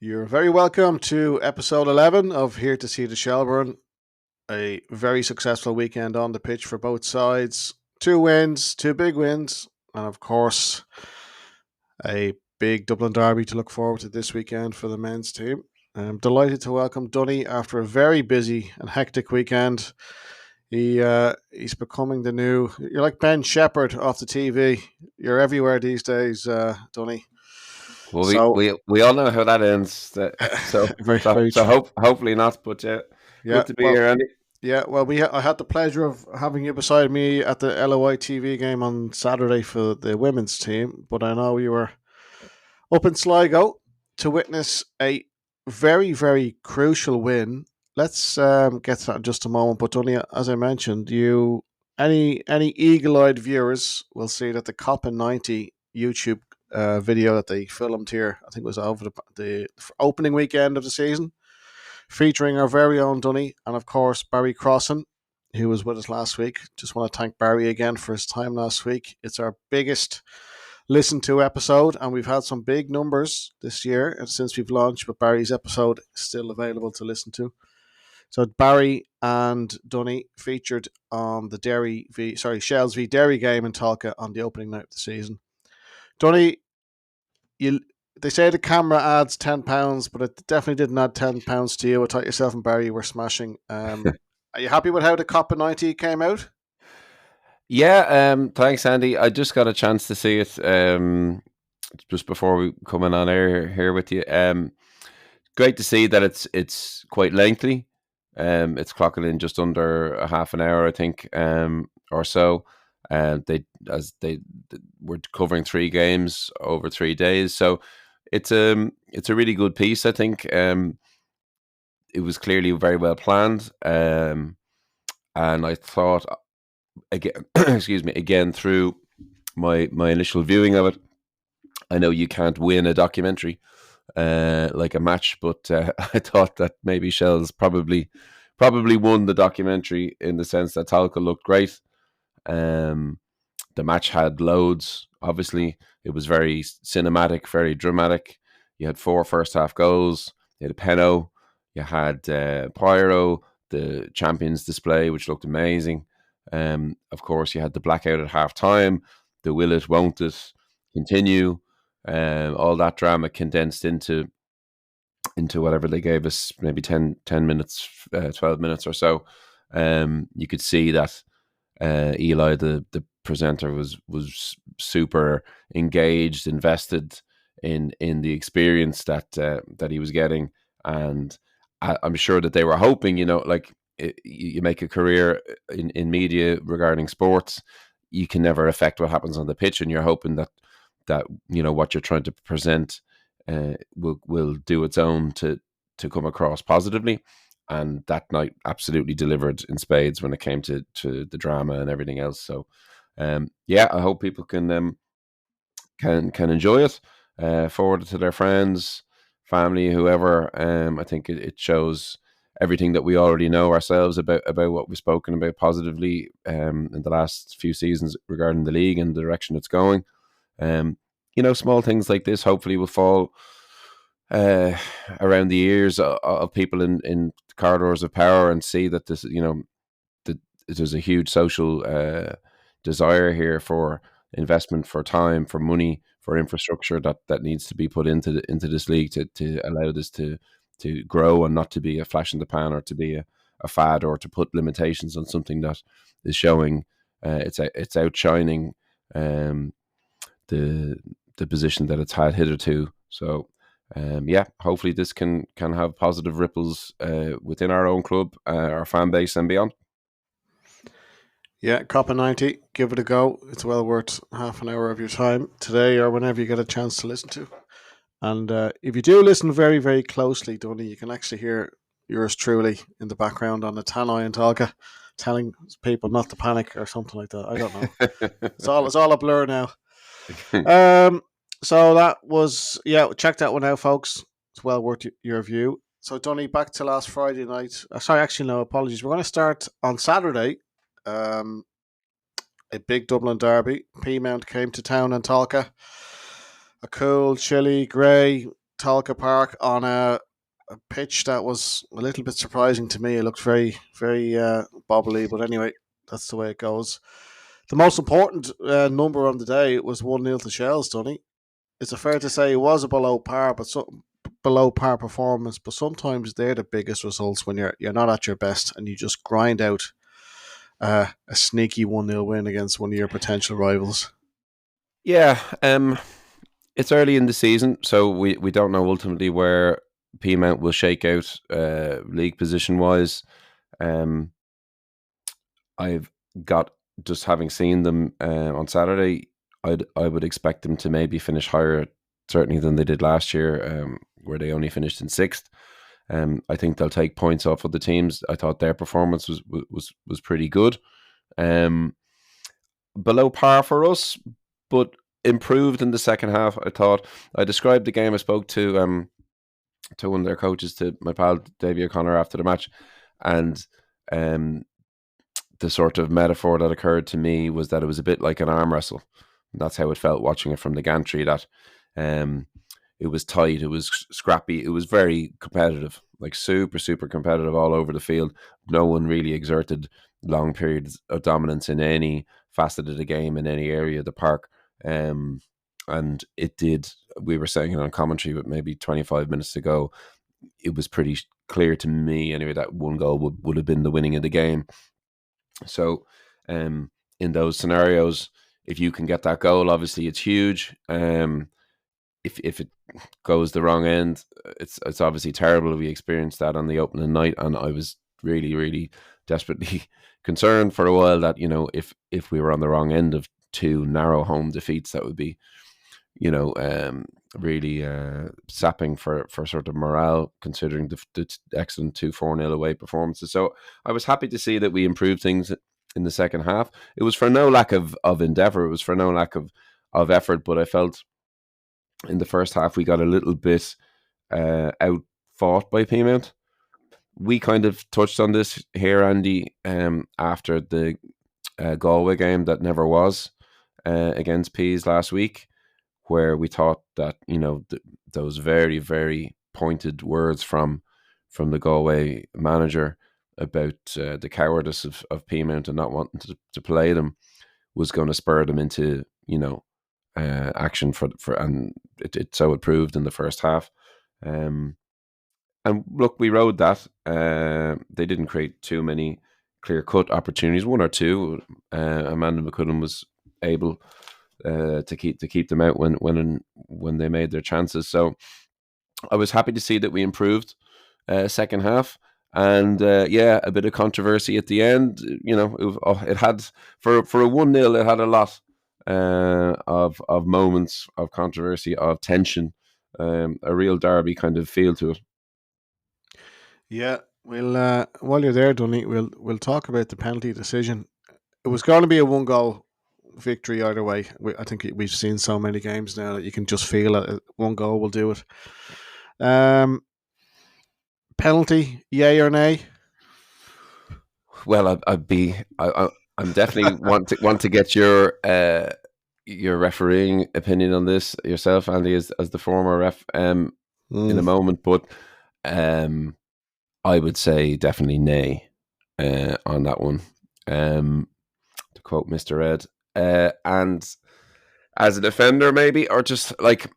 You're very welcome to episode 11 of Here to See the Shelbourne. A very successful weekend on the pitch for both sides. 2 wins, 2 big wins, and of course, a big Dublin derby to look forward to this weekend for the men's team. I'm delighted to welcome Dunny after a very busy and hectic weekend. He's becoming the new. You're like Ben Shepherd off the TV. You're everywhere these days, Dunny. Well, So we all know how that ends. So very so very so true. hopefully not. But Yeah, good to be well, here, Andy. I had the pleasure of having you beside me at the LOI TV game on Saturday for the women's team, but I know you were up in Sligo to witness a very, very crucial win. Let's get to that in just a moment. But only as I mentioned, any eagle-eyed viewers will see that the Cop in 90 YouTube video that they filmed here, I think it was over the opening weekend of the season, featuring our very own Dunny and, of course, Barry Crossan, who was with us last week. Just want to thank Barry again for his time last week. It's our biggest listened to episode, and we've had some big numbers this year and since we've launched, but Barry's episode is still available to listen to. So Barry and Dunny featured on the Shells v Derry game in Tolka on the opening night of the season. Dunny, they say the camera adds £10, but it definitely didn't add £10 to you. I thought yourself and Barry were smashing. Are you happy with how the Cop of 90 came out? Yeah. Thanks, Andy. I just got a chance to see it. Just before we coming on air here with you. Great to see that it's quite lengthy. It's clocking in just under a half an hour, I think, or so. They were covering 3 games over 3 days, so it's a really good piece. I think it was clearly very well planned, and I thought again, excuse me, again through my initial viewing of it. I know you can't win a documentary like a match, but I thought that maybe Shells probably won the documentary in the sense that Tolka looked great. The match had loads. Obviously, it was very cinematic, very dramatic. You had 4 first half goals. You had a penno. You had Pyro, the champions display, which looked amazing. Of course, you had the blackout at half time, the will it, won't it, continue. All that drama condensed into whatever they gave us, maybe 10 minutes, 12 minutes or so. You could see that Eli, the presenter, was super engaged, invested in the experience that he was getting, and I'm sure that they were hoping, you make a career in media regarding sports, you can never affect what happens on the pitch, and you're hoping that what you're trying to present will do its own to come across positively. And that night absolutely delivered in spades when it came to the drama and everything else. So I hope people can enjoy it, forward it to their friends, family, whoever. I think it shows everything that we already know ourselves about what we've spoken about positively in the last few seasons regarding the league and the direction it's going. Small things like this hopefully will fall around the ears of people in corridors of power, and see that this, that there's a huge social desire here for investment, for time, for money, for infrastructure that needs to be put into this league to allow this to grow, and not to be a flash in the pan, or to be a fad, or to put limitations on something that is showing it's outshining the position that it's had hitherto. So hopefully this can have positive ripples within our own club, our fan base, and beyond. Yeah, Cop of 90, give it a go. It's well worth half an hour of your time today or whenever you get a chance to listen to. And if you do listen very, very closely, Dunny, you can actually hear yours truly in the background on the Tannoy and Tolka telling people not to panic or something like that. I don't know. It's all a blur now. So that was, check that one out, folks. It's well worth your view. So, Dunny, back to last Friday night. Sorry, actually, no, apologies. We're going to start on Saturday. A big Dublin derby. Peamount came to town in Tolka. A cool, chilly, grey, Tolka Park on a pitch that was a little bit surprising to me. It looked very, very bobbly, but anyway, that's the way it goes. The most important number on the day was 1-0 to Shells, Dunny. Is it fair to say it was a below par, but below par performance? But sometimes they're the biggest results when you're not at your best and you just grind out a sneaky 1-0 win against one of your potential rivals. Yeah, it's early in the season, so we don't know ultimately where Peamount will shake out league position wise. I've got, just having seen them on Saturday, I would expect them to maybe finish higher, certainly, than they did last year, where they only finished in sixth. I think they'll take points off of the teams. I thought their performance was pretty good. Below par for us, but improved in the second half. I thought I described the game. I spoke to one of their coaches, to my pal Davey O'Connor, after the match, and um, the sort of metaphor that occurred to me was that it was a bit like an arm wrestle. And that's how it felt watching it from the gantry. That it was tight, it was scrappy, it was very competitive, like super, super competitive all over the field. No one really exerted long periods of dominance in any facet of the game, in any area of the park. And it did, we were saying it on commentary, but maybe 25 minutes ago, it was pretty clear to me anyway that one goal would have been the winning of the game. So in those scenarios, if you can get that goal, obviously it's huge. If it goes the wrong end, it's obviously terrible. We experienced that on the opening night, and I was really, really desperately concerned for a while that, if we were on the wrong end of two narrow home defeats, that would be, really sapping for sort of morale, considering the excellent 2-4-0 away performances. So I was happy to see that we improved things in the second half. It was for no lack of endeavour. It was for no lack of effort, but I felt in the first half we got a little bit out fought by Peamount. We kind of touched on this here, Andy, after the Galway game that never was against Peas last week, where we thought that, those very, very pointed words from the Galway manager about the cowardice of Peamount and not wanting to play them was going to spur them into, action for and so it proved in the first half. And look, we rode that. They didn't create too many clear-cut opportunities, one or two. Amanda McCullum was able to keep them out when they made their chances. So I was happy to see that we improved second half. And a bit of controversy at the end. It had, for a 1-0, it had a lot of moments of controversy, of tension, a real derby kind of feel to it. Yeah, we'll while you're there, Dunny, we'll talk about the penalty decision. It was going to be a 1-goal victory either way. I think we've seen so many games now that you can just feel it. 1 goal will do it. Penalty, yay or nay? Well, I'm definitely want to get your refereeing opinion on this yourself, Andy, as the former ref, in a moment. But I would say definitely nay on that one. To quote Mr. Ed, and as a defender, maybe, or just like,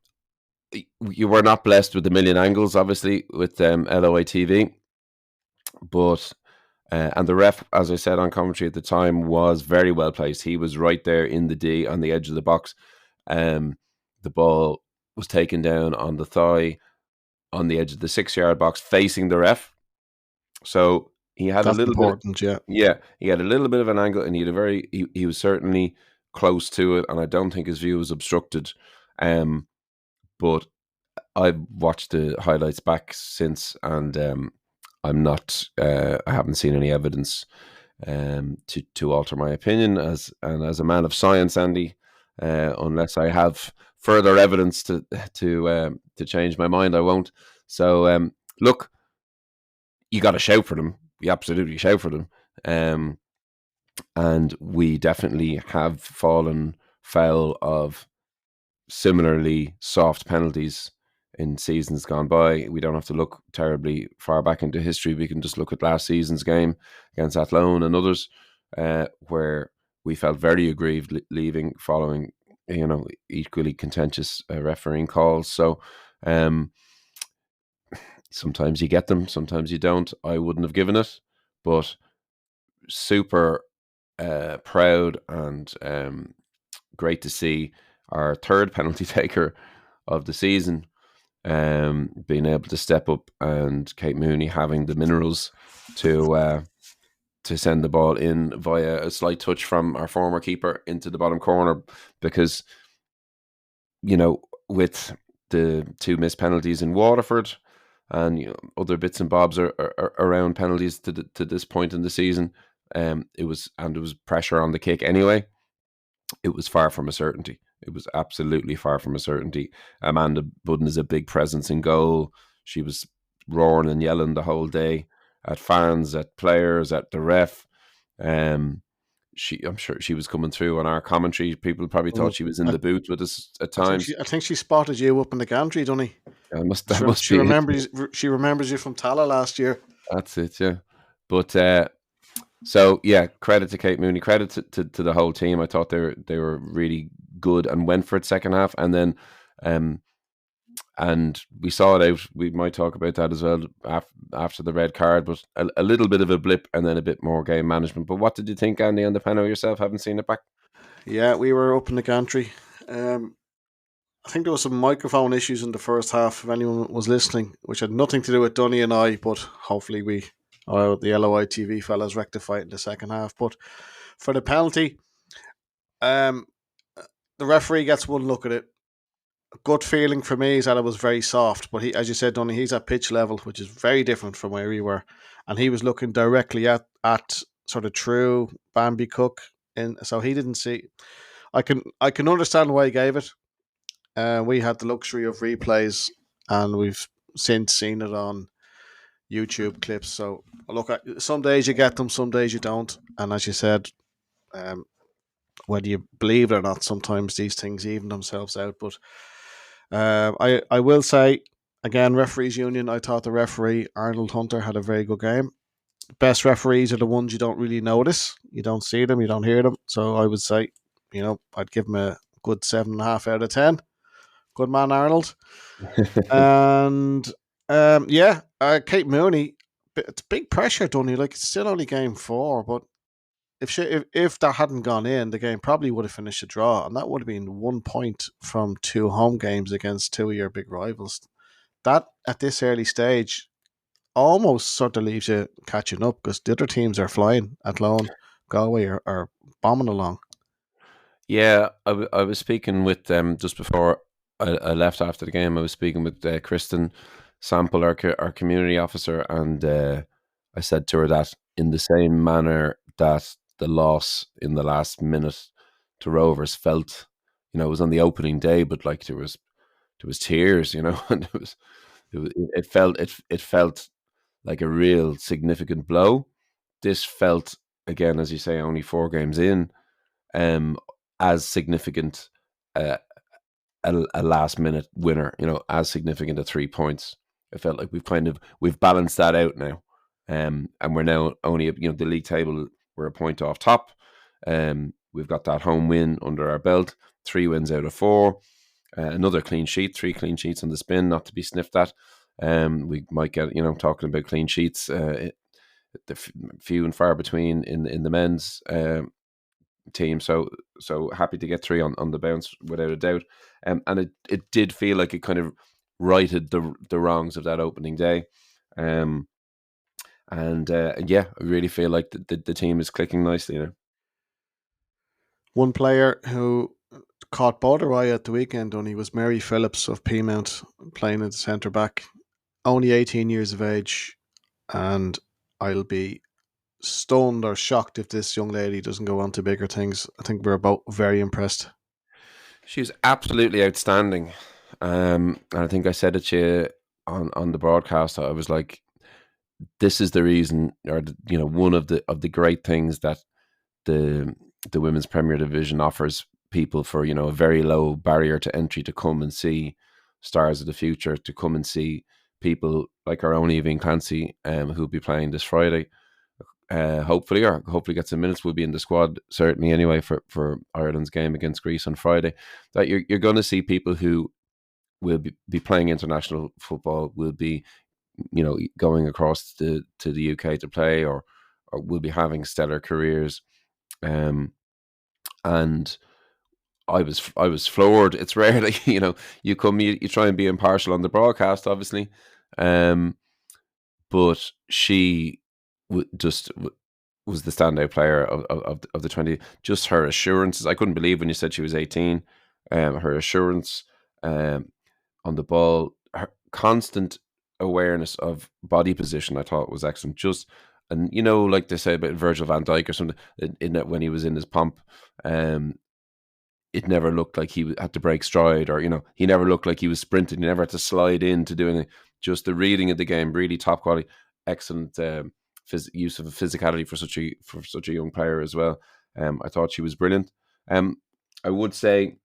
you were not blessed with a million angles, obviously, with LOI TV, but and the ref, as I said on commentary at the time, was very well placed. He was right there in the D on the edge of the box. The ball was taken down on the thigh on the edge of the 6-yard box, facing the ref. So he had That's a little important, bit. Yeah, he had a little bit of an angle, and he was certainly close to it, and I don't think his view was obstructed. But I've watched the highlights back since, and I'm not. I haven't seen any evidence to alter my opinion as a man of science, Andy. Unless I have further evidence to change my mind, I won't. So look, you got to shout for them. We absolutely shout for them, and we definitely have fallen foul of similarly soft penalties in seasons gone by. We don't have to look terribly far back into history. We can just look at last season's game against Athlone and others, where we felt very aggrieved leaving following, equally contentious refereeing calls. So sometimes you get them, sometimes you don't. I wouldn't have given it, but super proud and great to see our third penalty taker of the season being able to step up, and Kate Mooney having the minerals to send the ball in via a slight touch from our former keeper into the bottom corner, because with the two missed penalties in Waterford and other bits and bobs are around penalties to this point in the season, it was pressure on the kick anyway. It was far from a certainty. It was absolutely far from a certainty. Amanda Budden is a big presence in goal. She was roaring and yelling the whole day at fans, at players, at the ref. I'm sure she was coming through on our commentary. People probably thought she was in I, the booth with us at I think times. she spotted you up in the gantry, Dunny. That must She be it. remembers. She remembers you from Tala last year. That's it, yeah. But so yeah, credit to Kate Mooney, credit to the whole team. I thought they were really good and went for it second half, and then and we saw it out. We might talk about that as well after the red card, but a little bit of a blip and then a bit more game management. But what did you think, Andy, on the panel yourself? Haven't seen it back. Yeah, we were up in the gantry. I think there was some microphone issues in the first half, if anyone was listening, which had nothing to do with Dunny and I, but hopefully the LOI TV fellas rectify it in the second half. But for the penalty, the referee gets one look at it. A good feeling for me is that it was very soft, but he, as you said, Dunny, he's at pitch level, which is very different from where we were, and he was looking directly at sort of true Bambi Cook, and so he didn't see. I can understand why he gave it. We had the luxury of replays, and we've since seen it on YouTube clips. So look, some days you get them, some days you don't. And as you said, whether you believe it or not, sometimes these things even themselves out. But I will say again, referees union. I thought the referee Arnold Hunter had a very good game. Best referees are the ones you don't really notice. You don't see them, you don't hear them. So I would say, I'd give him a good 7.5 out of 10. Good man, Arnold. And Kate Mooney, it's big pressure, Dunny. Like, it's still only game 4, but if that hadn't gone in, the game probably would have finished a draw, and that would have been 1 point from 2 home games against 2 of your big rivals. That, at this early stage, almost sort of leaves you catching up, because the other teams are flying. Athlone, Galway are bombing along. Yeah, I was speaking with just before I left after the game. I was speaking with Kristen Sample, our community officer, and I said to her that in the same manner that the loss in the last minute to Rovers felt, it was on the opening day, but like there was tears, and it felt like a real significant blow. This felt, again, as you say, only 4 games in, as significant a last minute winner, as significant a 3 points. It felt like we've balanced that out now, and we're now only the league table, we're a point off top. We've got that home win under our belt, 3 wins out of 4, another clean sheet, 3 clean sheets on the spin, not to be sniffed at. We might get, talking about clean sheets, the few and far between in the men's team. So happy to get 3 on the bounce without a doubt. And it did feel like it kind of righted the wrongs of that opening day. I really feel like the team is clicking nicely. One player who caught both our eye at the weekend, Donny, was Mary Phillips of Peamount, playing at centre back. Only 18 years of age, and I'll be stunned or shocked if this young lady doesn't go on to bigger things. I think we're both very impressed. She's absolutely outstanding. And I think I said it to you on the broadcast. I was like, this is the reason, or one of the great things that the Women's Premier Division offers people, for a very low barrier to entry to come and see stars of the future to come and see people like our own Evie Clancy, who'll be playing this Friday. Hopefully get some minutes. Will be in the squad certainly anyway for Ireland's game against Greece on Friday. That you're going to see people who will be playing international football, will be going across to the UK to play, or will be having stellar careers. And I was floored. It's rare that you come, you try and be impartial on the broadcast, obviously, but she just was the standout player of the 20. Just her assurances. I couldn't believe when you said she was 18. Her assurance on the ball, her constant awareness of body position, I thought was excellent. Just, and like they say about Virgil van Dijk or something, in that when he was in his pomp, it never looked like he had to break stride, or he never looked like he was sprinting. He never had to slide in to do anything. Just the reading of the game, really top quality, excellent use of physicality for such a young player as well. I thought she was brilliant. I would say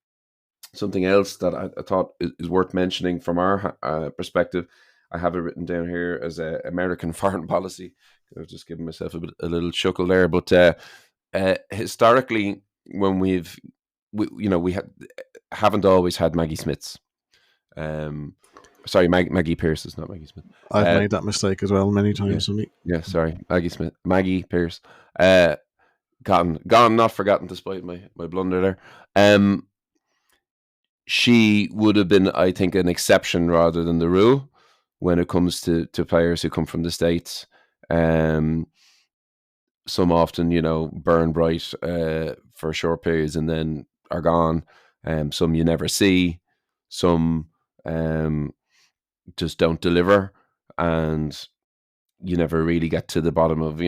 something else that I thought is worth mentioning from our perspective. I have it written down here as American foreign policy. I've just given myself a little chuckle there, but historically, when we haven't always had Maggie Smiths. Sorry, Maggie Pierce is not Maggie Smith. I've made that mistake as well many times. Yeah, sorry, Maggie Pierce. Gone, not forgotten, despite my blunder there. She would have been, I think, an exception rather than the rule when it comes to players who come from the States. Some often, burn bright for short periods and then are gone. Some you never see. Some just don't deliver, and you never really get to the bottom of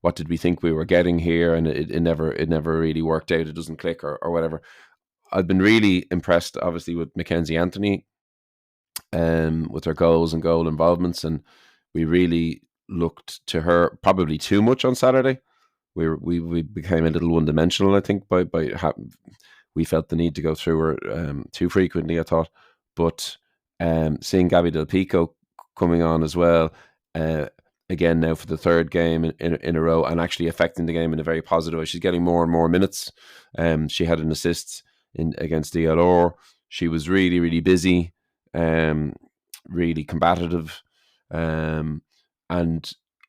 what did we think we were getting here, and it never really worked out. It doesn't click or whatever. I've been really impressed, obviously, with Mackenzie Anthony, with her goals and goal involvements, and we really looked to her probably too much on Saturday. We became a little one dimensional, I think, by we felt the need to go through her too frequently, I thought. But seeing Gabby Del Pico coming on as well, again now for the third game in a row, and actually affecting the game in a very positive way. She's getting more and more minutes. She had an assist against DLR. She was really, really busy, really combative, and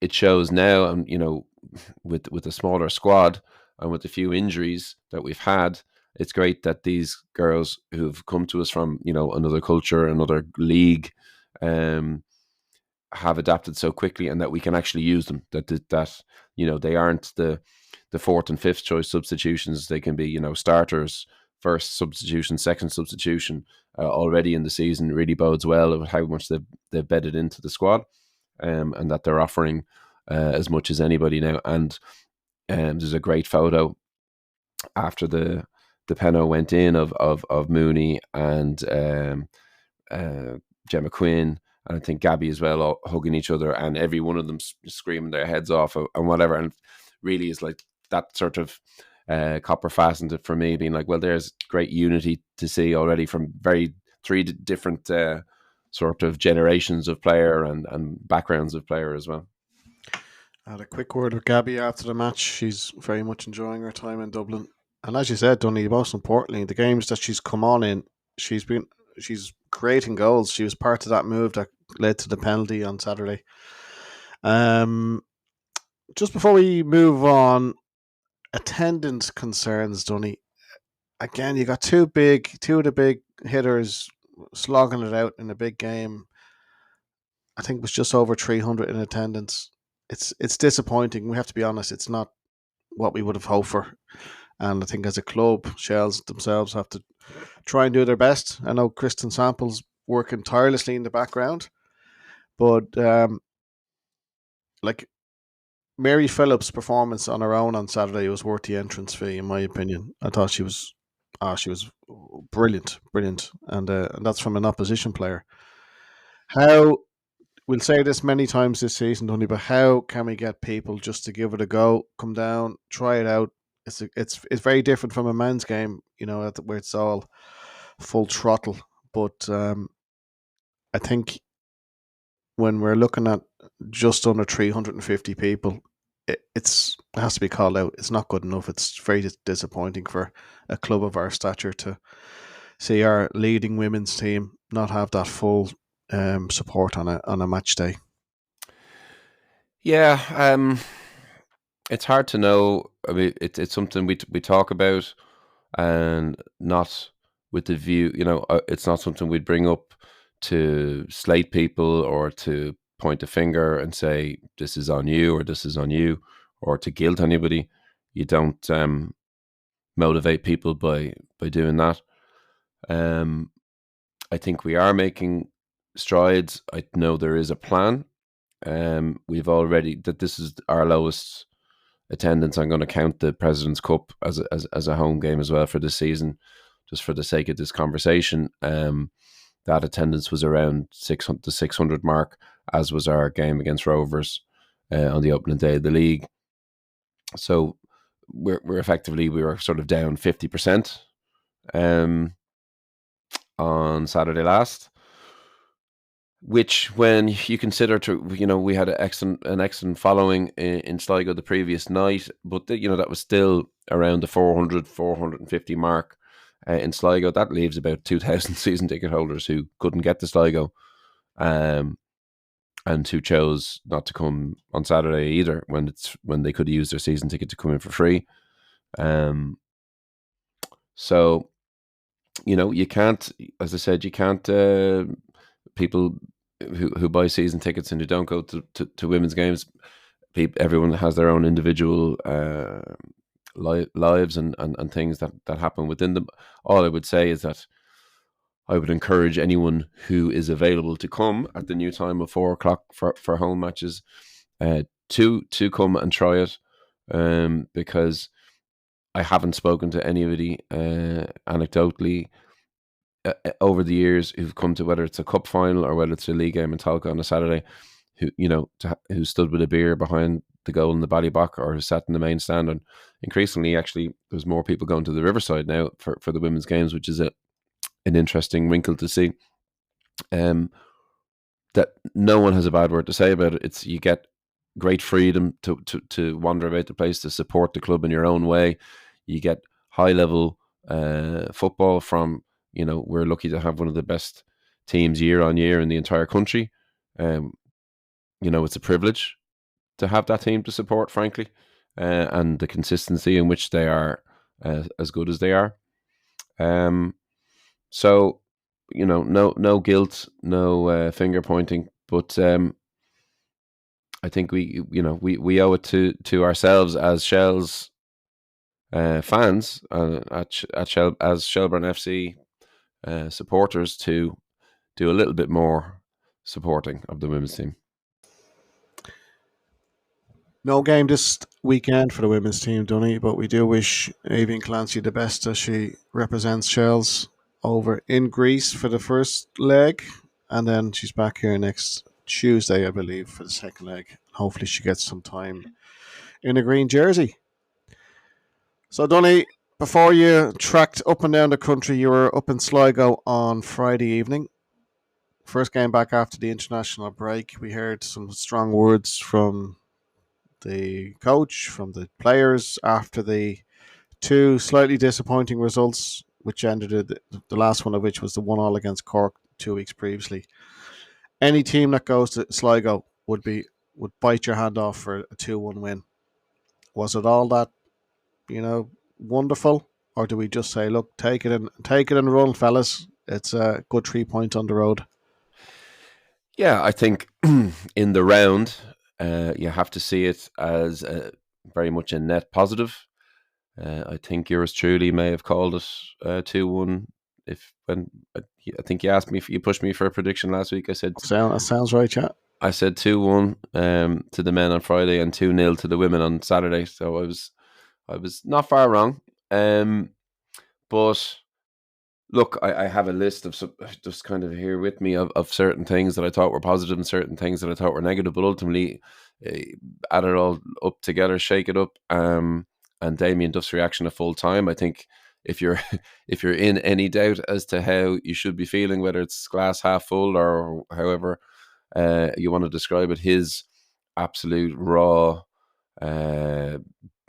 it shows now. And with a smaller squad and with the few injuries that we've had, it's great that these girls who've come to us from another culture, another league, have adapted so quickly, and that we can actually use them. That they aren't the fourth and fifth choice substitutions. They can be starters, first substitution, second substitution already in the season. It really bodes well of how much they've bedded into the squad, and that they're offering as much as anybody now. And there's a great photo after the penno went in of Mooney and Gemma Quinn, and I think Gabby as well, all hugging each other, and every one of them screaming their heads off and whatever. And really is like that sort of copper fastened it for me, being like, well, there's great unity to see already from three different sort of generations of player and backgrounds of player as well. I had a quick word with Gabby after the match. She's very much enjoying her time in Dublin. And as you said, Dunny, most importantly, the games that she's come on in, she's creating goals. She was part of that move that led to the penalty on Saturday. Just before we move on, attendance concerns, Dunny. Again, you got two of the big hitters slogging it out in a big game. I think it was just over 300 in attendance. It's disappointing. We have to be honest. It's not what we would have hoped for. And I think as a club, Shells themselves have to try and do their best. I know Kristen Sample's working tirelessly in the background, but like Mary Phillips' performance on her own on Saturday was worth the entrance fee, in my opinion. I thought she was brilliant, and that's from an opposition player. How we'll say this many times this season, Tony, but how can we get people just to give it a go, come down, try it out? It's very different from a men's game, where it's all full throttle. But I think when we're looking at just under 350 people, it has to be called out. It's not good enough. It's very disappointing for a club of our stature to see our leading women's team not have that full support on a match day. Yeah, it's hard to know. I mean, it's something we talk about, and not with the view. It's not something we'd bring up to slate people or to point a finger and say this is on you or this is on you, or to guilt anybody. You don't motivate people by doing that. Um, I think we are making strides. I know there is a plan. We've already that this is our lowest attendance. I'm going to count the President's Cup as a home game as well for this season, just for the sake of this conversation. That attendance was around the 600 mark, as was our game against Rovers on the opening day of the league. So we're effectively, we were sort of down 50% on Saturday last, which, when you consider, we had an excellent following in Sligo the previous night, but that was still around the 450 mark in Sligo. That leaves about 2,000 season ticket holders who couldn't get to Sligo, and who chose not to come on Saturday either, when they could use their season ticket to come in for free. So you can't, as I said, you can't people who buy season tickets and who don't go to women's games. Everyone has their own individual lives and things that happen within them. All I would say is that I would encourage anyone who is available to come at the new time of 4:00 for home matches to come and try it, because I haven't spoken to anybody anecdotally over the years who've come to, whether it's a cup final or whether it's a league game in Tolka on a Saturday, who stood with a beer behind the goal in the Ballybock, or who sat in the main stand. And increasingly, actually, there's more people going to the Riverside now for the women's games, which is an interesting wrinkle to see. That no one has a bad word to say about it. You get great freedom to wander about the place, to support the club in your own way. You get high level football from, we're lucky to have one of the best teams year on year in the entire country. It's a privilege to have that team to support, frankly, and the consistency in which they are as good as they are. So, no guilt, no finger pointing, but I think we owe it to ourselves as Shell's fans, as Shelburne FC supporters, to do a little bit more supporting of the women's team. No game this weekend for the women's team, Dunny, but we do wish Avian Clancy the best as she represents Shells over in Greece for the first leg, and then she's back here next Tuesday, I believe, for the second leg. Hopefully she gets some time in a green jersey. So, Dunny, before you tracked up and down the country, you were up in Sligo on Friday evening. First game back after the international break. We heard some strong words from the coach, from the players, after the two slightly disappointing results, which ended the last one of which was the 1-1 against Cork 2 weeks previously. Any team that goes to Sligo would bite your hand off for a 2-1 win. Was it all that, wonderful, or do we just say, look, take it and run, fellas? It's a good 3 points on the road. Yeah, I think in the round, you have to see it as very much a net positive. I think yours truly may have called it 2-1. I think you asked me, if you pushed me for a prediction last week, I said that sounds right, yeah. I said 2-1 to the men on Friday and 2-0 to the women on Saturday. So I was not far wrong. But look, I have a list of just kind of here with me of certain things that I thought were positive and certain things that I thought were negative. But ultimately, add it all up together, shake it up, and Damien Duff's reaction at full time, I think if you're if you're in any doubt as to how you should be feeling, whether it's glass half full or however you want to describe it, his absolute raw uh,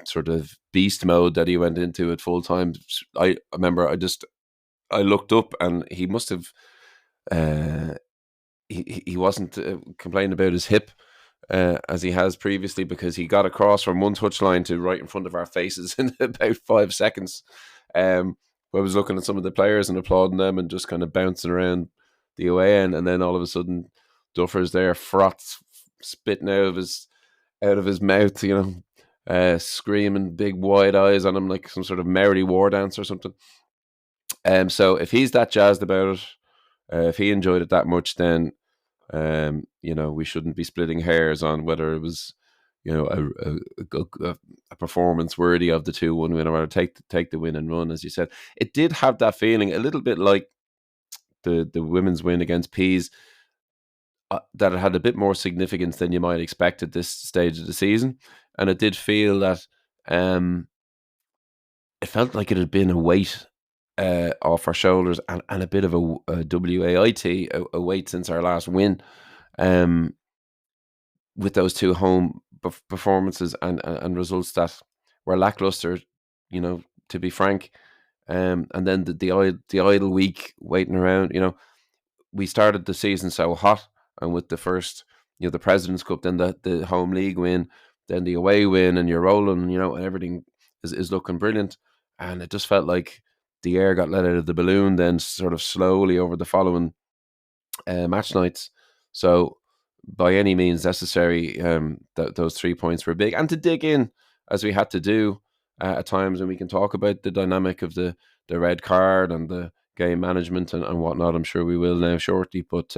sort of beast mode that he went into at full time. I remember I looked up and he must have uh, he wasn't complaining about his hip as he has previously, because he got across from one touchline to right in front of our faces in about 5 seconds. I was looking at some of the players and applauding them and just kind of bouncing around the away end, and then all of a sudden Duffer's there, froth spitting out of his mouth, screaming, big wide eyes on him like some sort of Maori war dance or something. So if he's that jazzed about it, if he enjoyed it that much, then we shouldn't be splitting hairs on whether it was, a performance worthy of the 2-1 win, or take the win and run. As you said, it did have that feeling a little bit like the women's win against Peas, that it had a bit more significance than you might expect at this stage of the season, and it did feel that it felt like it had been a weight off our shoulders, and a bit of a WAIT, a weight since our last win, with those two home performances and results that were lackluster, to be frank. And then the idle week waiting around. We started the season so hot, and with the first, the President's Cup, then the home league win, then the away win, and you're rolling, and everything is looking brilliant. And it just felt like the air got let out of the balloon then sort of slowly over the following match nights. So by any means necessary, those 3 points were big. And to dig in, as we had to do at times, and we can talk about the dynamic of the red card and the game management and whatnot. I'm sure we will now shortly. But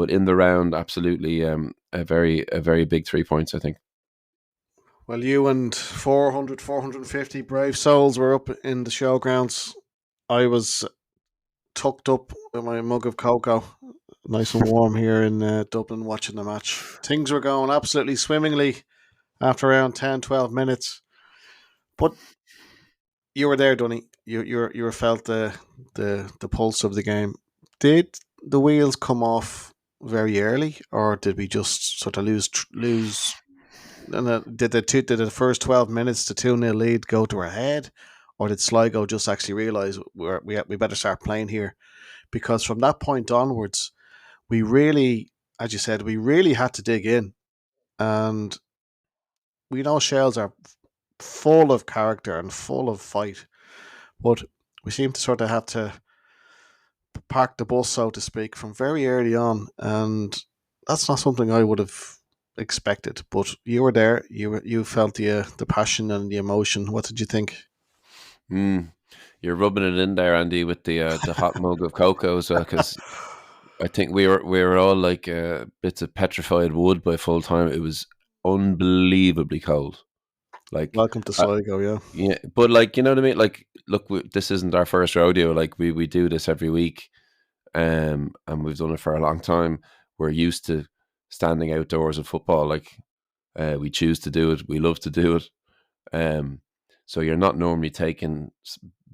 in the round, absolutely a very big 3 points, I think. Well, you and 400, 450 brave souls were up in the showgrounds. I was tucked up with my mug of cocoa, nice and warm here in Dublin, watching the match. Things were going absolutely swimmingly after around 10, 12 minutes. But you were there, Dunny. You were felt the pulse of the game. Did the wheels come off very early, or did we just sort of lose? And did the first 12 minutes, the 2-0 lead, go to our head, or did Sligo just actually realise we better start playing here? Because from that point onwards, we really, as you said, we really had to dig in, and we know Shells are full of character and full of fight, but we seem to sort of have to park the bus, so to speak, from very early on, and that's not something I would have expected. But you were there, you felt the passion and the emotion. What did you think? You're rubbing it in there, Andy, with the hot mug of cocoa as well, because I think we were all like bits of petrified wood by full time. It was unbelievably cold. Like, Welcome to Sligo, yeah. yeah, but like, you know what I mean. Like, look, this isn't our first rodeo. Like, we do this every week, and we've done it for a long time. We're used to standing outdoors of football. Like, we choose to do it. We love to do it. So you're not normally taken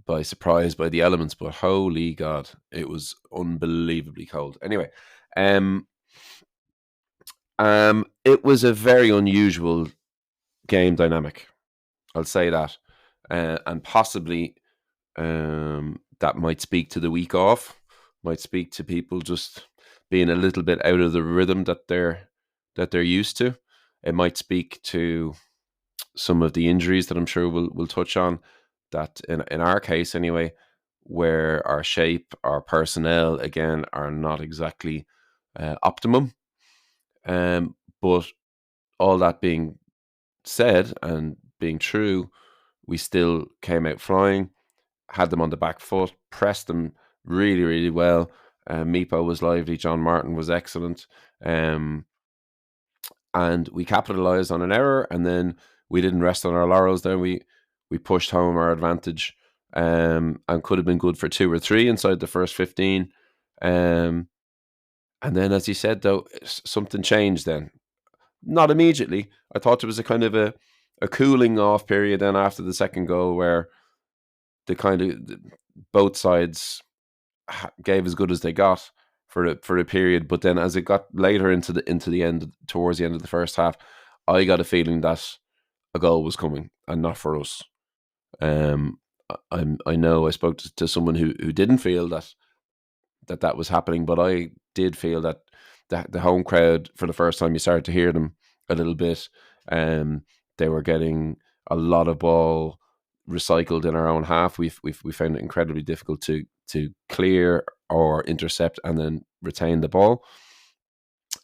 by surprise by the elements, but holy God, it was unbelievably cold. Anyway, it was a very unusual game dynamic. I'll say that, and possibly that might speak to the week off, might speak to people just being a little bit out of the rhythm that they're used to. It might speak to some of the injuries that I'm sure we'll touch on. That in our case anyway, where our shape, our personnel again are not exactly optimum. But all that being said and being true, we still came out flying, had them on the back foot, pressed them really, really well. Meepo was lively, John Martin was excellent. And we capitalised on an error, and then we didn't rest on our laurels. Then we pushed home our advantage, and could have been good for 2 or 3 inside the first 15. And then, as you said, though, something changed then. Not immediately. I thought there was a kind of a cooling off period then after the second goal, where the kind of both sides gave as good as they got for a period. But then as it got later into the end, towards the end of the first half, I got a feeling that a goal was coming and not for us. I know I spoke to someone who didn't feel that was happening, but I did feel that the home crowd, for the first time, you started to hear them a little bit. They were getting a lot of ball recycled in our own half. We found it incredibly difficult to clear or intercept and then retain the ball.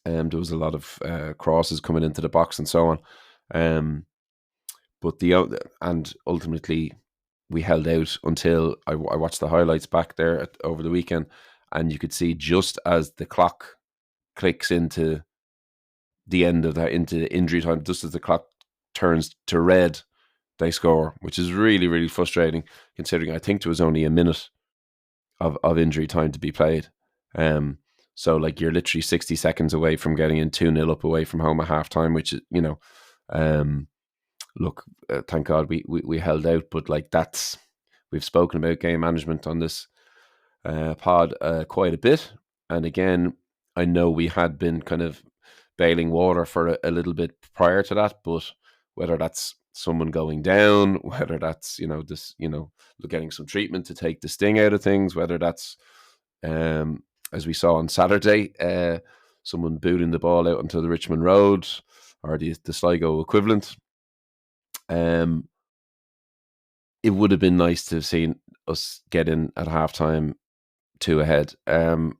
There was a lot of crosses coming into the box and so on. But and ultimately we held out until I watched the highlights back there over the weekend, and you could see just as the clock clicks into the end of that, into injury time, just as the clock turns to red, they score, which is really, really frustrating considering I think there was only a minute of injury time to be played. So like you're literally 60 seconds away from getting in 2-0 up away from home at half time, which is, look, thank God we held out, but like we've spoken about game management on this pod quite a bit. And again, I know we had been kind of bailing water for a little bit prior to that, but whether that's someone going down, whether that's getting some treatment to take the sting out of things, whether that's as we saw on Saturday, someone booting the ball out onto the Richmond Road, or the Sligo equivalent. It would have been nice to have seen us get in at halftime 2 ahead. But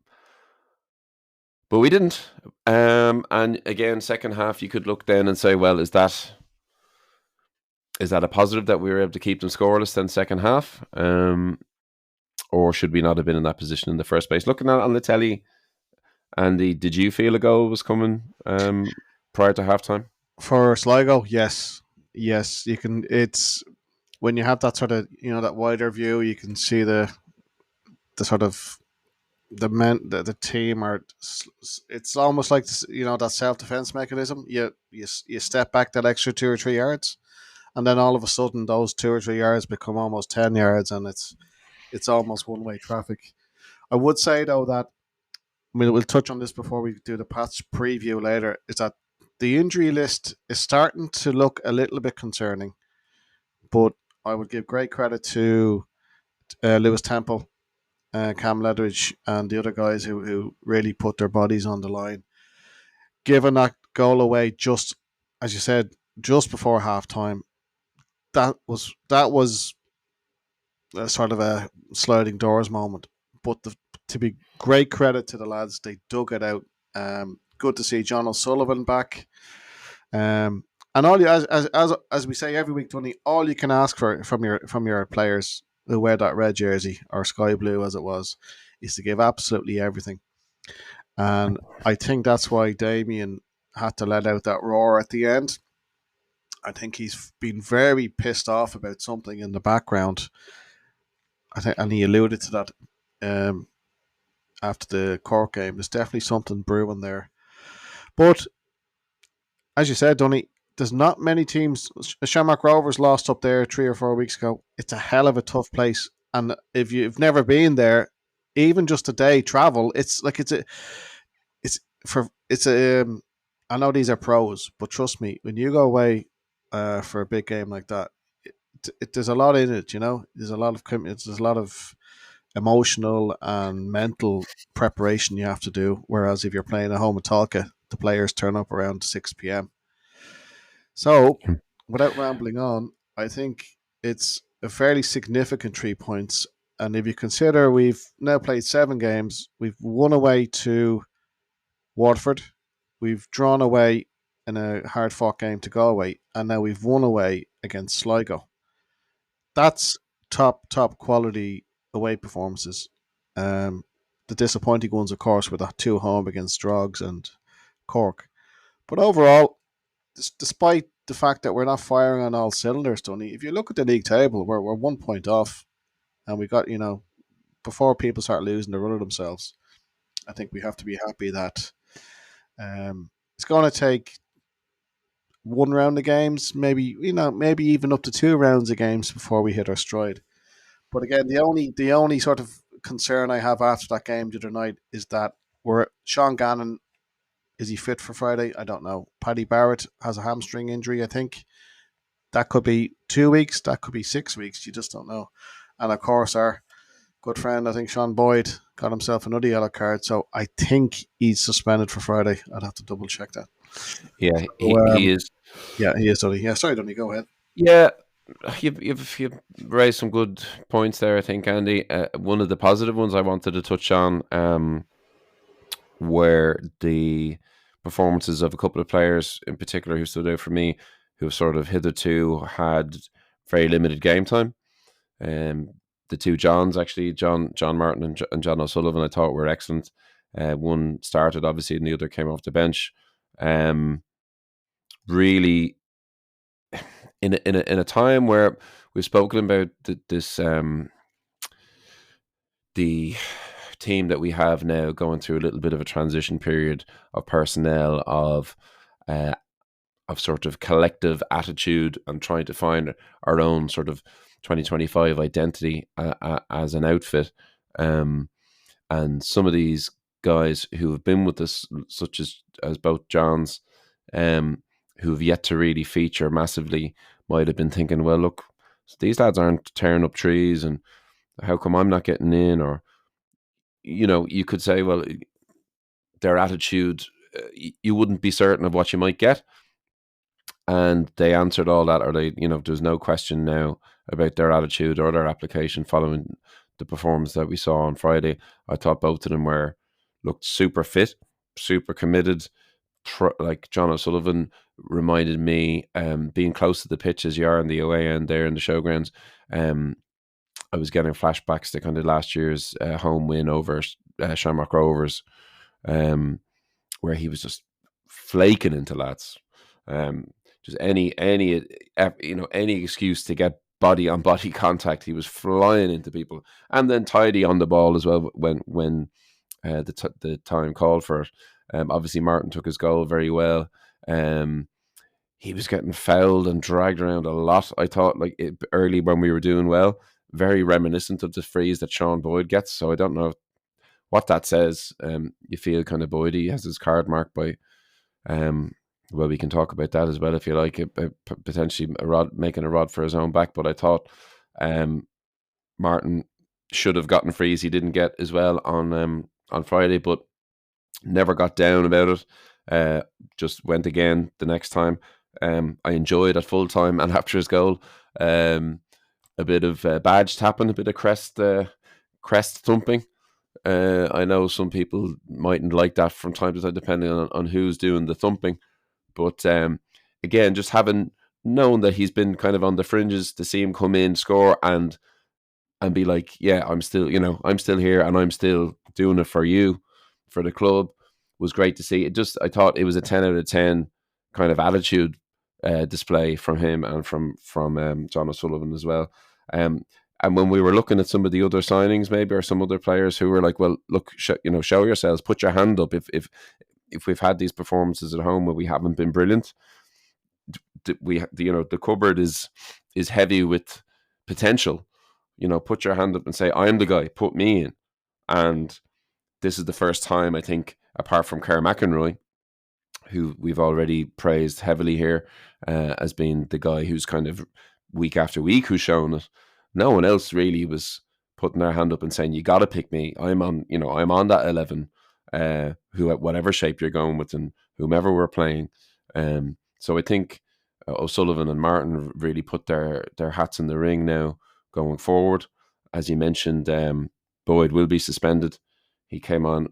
we didn't. And again, second half, you could look then and say, well, is that a positive that we were able to keep them scoreless then second half? Or should we not have been in that position in the first place? Looking at it on the telly, Andy, did you feel a goal was coming prior to halftime? For Sligo, yes. Yes, you can. It's when you have that sort of, that wider view, you can see the sort of the team are. It's almost like that self defense mechanism. You step back that extra 2 or 3 yards, and then all of a sudden those 2 or 3 yards become almost 10 yards, and it's almost one way traffic. I would say though that, we'll touch on this before we do the patch preview later, is that the injury list is starting to look a little bit concerning, but I would give great credit to Lewis Temple, Cam Ledridge, and the other guys who really put their bodies on the line. Giving that goal away, just as you said, just before halftime, that was a sort of a sliding doors moment. But to be great credit to the lads, they dug it out. Good to see John O'Sullivan back. And all you, as we say every week, Dunny, all you can ask for from your players who wear that red jersey, or sky blue as it was, is to give absolutely everything. And I think that's why Damien had to let out that roar at the end. I think he's been very pissed off about something in the background. I think, and he alluded to that after the Cork game. There's definitely something brewing there. But as you said, Dunny, there's not many teams. Shamrock Rovers lost up there 3 or 4 weeks ago. It's a hell of a tough place, and if you've never been there, even just a day travel, it's like it's a. I know these are pros, but trust me, when you go away for a big game like that, there's a lot in it. There's a lot of commitments. There's a lot of emotional and mental preparation you have to do. Whereas if you're playing at home at Tolka, the players turn up around 6 p.m. So, without rambling on, I think it's a fairly significant 3 points. And if you consider we've now played 7 games, we've won away to Waterford, we've drawn away in a hard fought game to Galway, and now we've won away against Sligo. That's top quality away performances. The disappointing ones, of course, were the 2 home against Drogs and Cork. But overall, despite the fact that we're not firing on all cylinders, Tony, if you look at the league table, we're 1 point off, and we got, before people start losing the run of themselves, I think we have to be happy that it's going to take 1 round of games, maybe even up to 2 rounds of games before we hit our stride. But again, the only sort of concern I have after that game the other night is that we're Sean Gannon, is he fit for Friday? I don't know. Paddy Barrett has a hamstring injury, I think. That could be 2 weeks, that could be 6 weeks. You just don't know. And of course, our good friend, I think Sean Boyd, got himself another yellow card. So I think he's suspended for Friday. I'd have to double check that. Yeah, So, he is. yeah, he is, Dunny. Yeah, sorry, Dunny, go ahead. Yeah, you've raised some good points there, I think, Andy. One of the positive ones I wanted to touch on were the performances of a couple of players in particular who stood out for me, who have sort of hitherto had very limited game time. Um, the two Johns, actually, John Martin and John O'Sullivan, I thought were excellent. One started, obviously, and the other came off the bench. Really, in a time where we've spoken about this the team that we have now going through a little bit of a transition period of personnel, uh, of sort of collective attitude and trying to find our own sort of 2025 identity as an outfit. And some of these guys who have been with us, such as both Johns, who have yet to really feature massively, might have been thinking, well, look, these lads aren't tearing up trees, and how come I'm not getting in? Or, you could say, well, their attitude, you wouldn't be certain of what you might get. And they answered all that, or there's no question now about their attitude or their application following the performance that we saw on Friday. I thought both of them looked super fit, super committed. Like John O'Sullivan reminded me, being close to the pitch as you are in the away end there in the showgrounds. I was getting flashbacks to kind of last year's home win over Shamrock Rovers, where he was just flaking into lads. Just any excuse to get body on body contact, he was flying into people, and then tidy on the ball as well when the time called for it. Obviously, Martin took his goal very well. He was getting fouled and dragged around a lot. I thought, early when we were doing well, very reminiscent of the freeze that Sean Boyd gets. So I don't know what that says. You feel kind of Boydie has his card marked by. Well, we can talk about that as well if you like. Potentially making a rod for his own back. But I thought Martin should have gotten freeze. He didn't get as well on Friday, but never got down about it. Just went again the next time. I enjoyed at full time and after his goal, a bit of badge tapping, a bit of crest thumping. I know some people mightn't like that from time to time, depending on who's doing the thumping. But again, just having known that he's been kind of on the fringes, to see him come in, score, and be like, yeah, I'm still here, and I'm still doing it for you, for the club, was great to see. I thought it was a 10 out of 10 kind of attitude display from him and from John O'Sullivan as well. And when we were looking at some of the other signings, maybe, or some other players who were like, well, look, show yourselves, put your hand up. If we've had these performances at home where we haven't been brilliant, the cupboard is heavy with potential. Put your hand up and say, I'm the guy, put me in. And this is the first time, I think, apart from Kerr McInroy, who we've already praised heavily here as being the guy who's kind of week after week who's shown it. No one else really was putting their hand up and saying, you got to pick me. I'm on that 11, who at whatever shape you're going with and whomever we're playing. So I think O'Sullivan and Martin really put their hats in the ring now going forward. As you mentioned, Boyd will be suspended. He came on.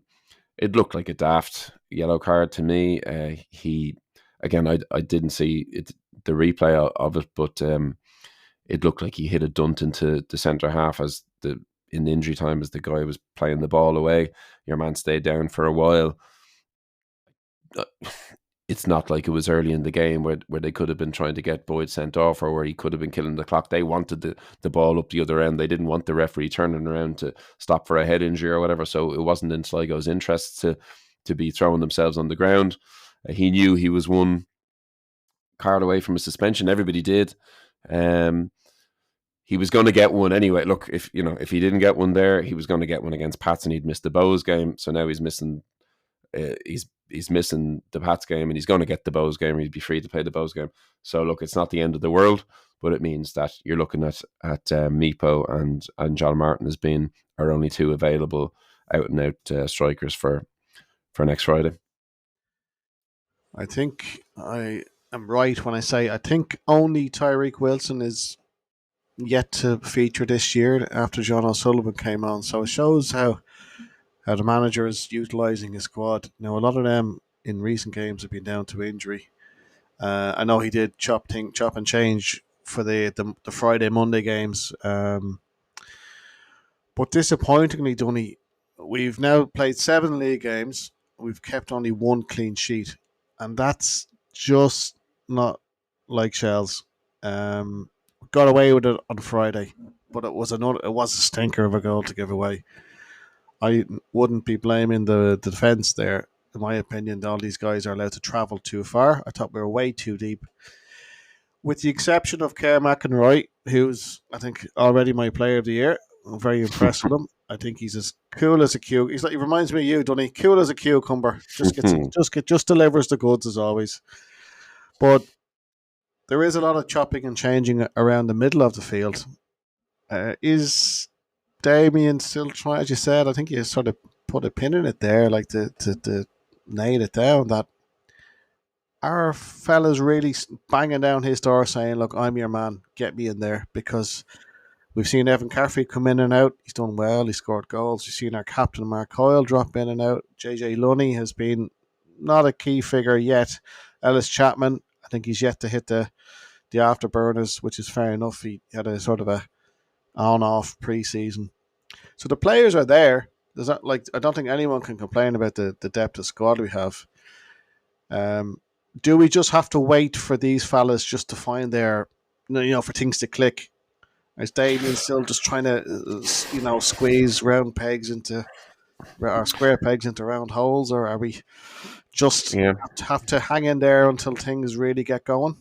It looked like a daft yellow card to me. I didn't see the replay of it, but it looked like he hit a dunt into the centre half in the injury time as the guy was playing the ball away. Your man stayed down for a while. It's not like it was early in the game where they could have been trying to get Boyd sent off, or where he could have been killing the clock. They wanted the ball up the other end. They didn't want the referee turning around to stop for a head injury or whatever. So it wasn't in Sligo's interest to be throwing themselves on the ground. He knew he was one card away from a suspension. Everybody did. he was going to get one anyway. Look, if he didn't get one there, he was going to get one against Pats, and he'd missed the Bows game. So now he's missing. He's missing the Pats game, and he's going to get the Bows game. He'd be free to play the Bows game. So look, it's not the end of the world, but it means that you're looking at Meepo and John Martin as being our only two available out and out strikers for next Friday. I think I am right when I say I think only Tyreek Wilson is yet to feature this year after John O'Sullivan came on. So it shows how the manager is utilising his squad. Now, a lot of them in recent games have been down to injury. I know he did chop and change for the Friday Monday games, but disappointingly, Dunny, we've now played 7 league games. We've kept only 1 clean sheet, and that's just not like Shells. Got away with it on Friday, but it was a stinker of a goal to give away. I wouldn't be blaming the defence there. In my opinion, all these guys are allowed to travel too far. I thought we were way too deep. With the exception of Kerr McInroy, who's, I think, already my player of the year. I'm very impressed with him. I think he's as cool as a cucumber. He reminds me of you, Dunny. Cool as a cucumber. Just delivers the goods as always. But there is a lot of chopping and changing around the middle of the field. Is Damien still trying, as you said? I think you sort of put a pin in it there, like to nail it down. That our fella's really banging down his door, saying, "Look, I'm your man. Get me in there." Because we've seen Evan Caffrey come in and out. He's done well. He scored goals. We've seen our captain Mark Coyle drop in and out. JJ Lunny has been not a key figure yet. Ellis Chapman, I think he's yet to hit the afterburners, which is fair enough. He had a sort of a on-off pre-season. So the players are there. There's not, I don't think anyone can complain about the depth of squad we have. Do we just have to wait for these fellas just to find their, for things to click? Is Damien still just trying to, squeeze round pegs into, or square pegs into round holes, or are we just have to hang in there until things really get going?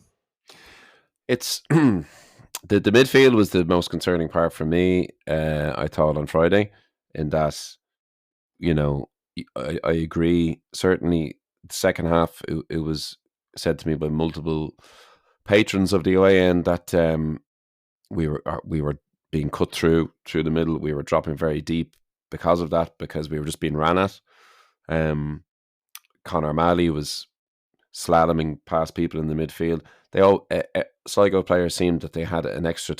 It's the midfield was the most concerning part for me. I thought on Friday, in that, I agree. Certainly, the second half, it was said to me by multiple patrons of the away end that we were being cut through the middle. We were dropping very deep because of that, because we were just being ran at. Conor Malley was slaloming past people in the midfield. They all Sligo players seemed that they had an extra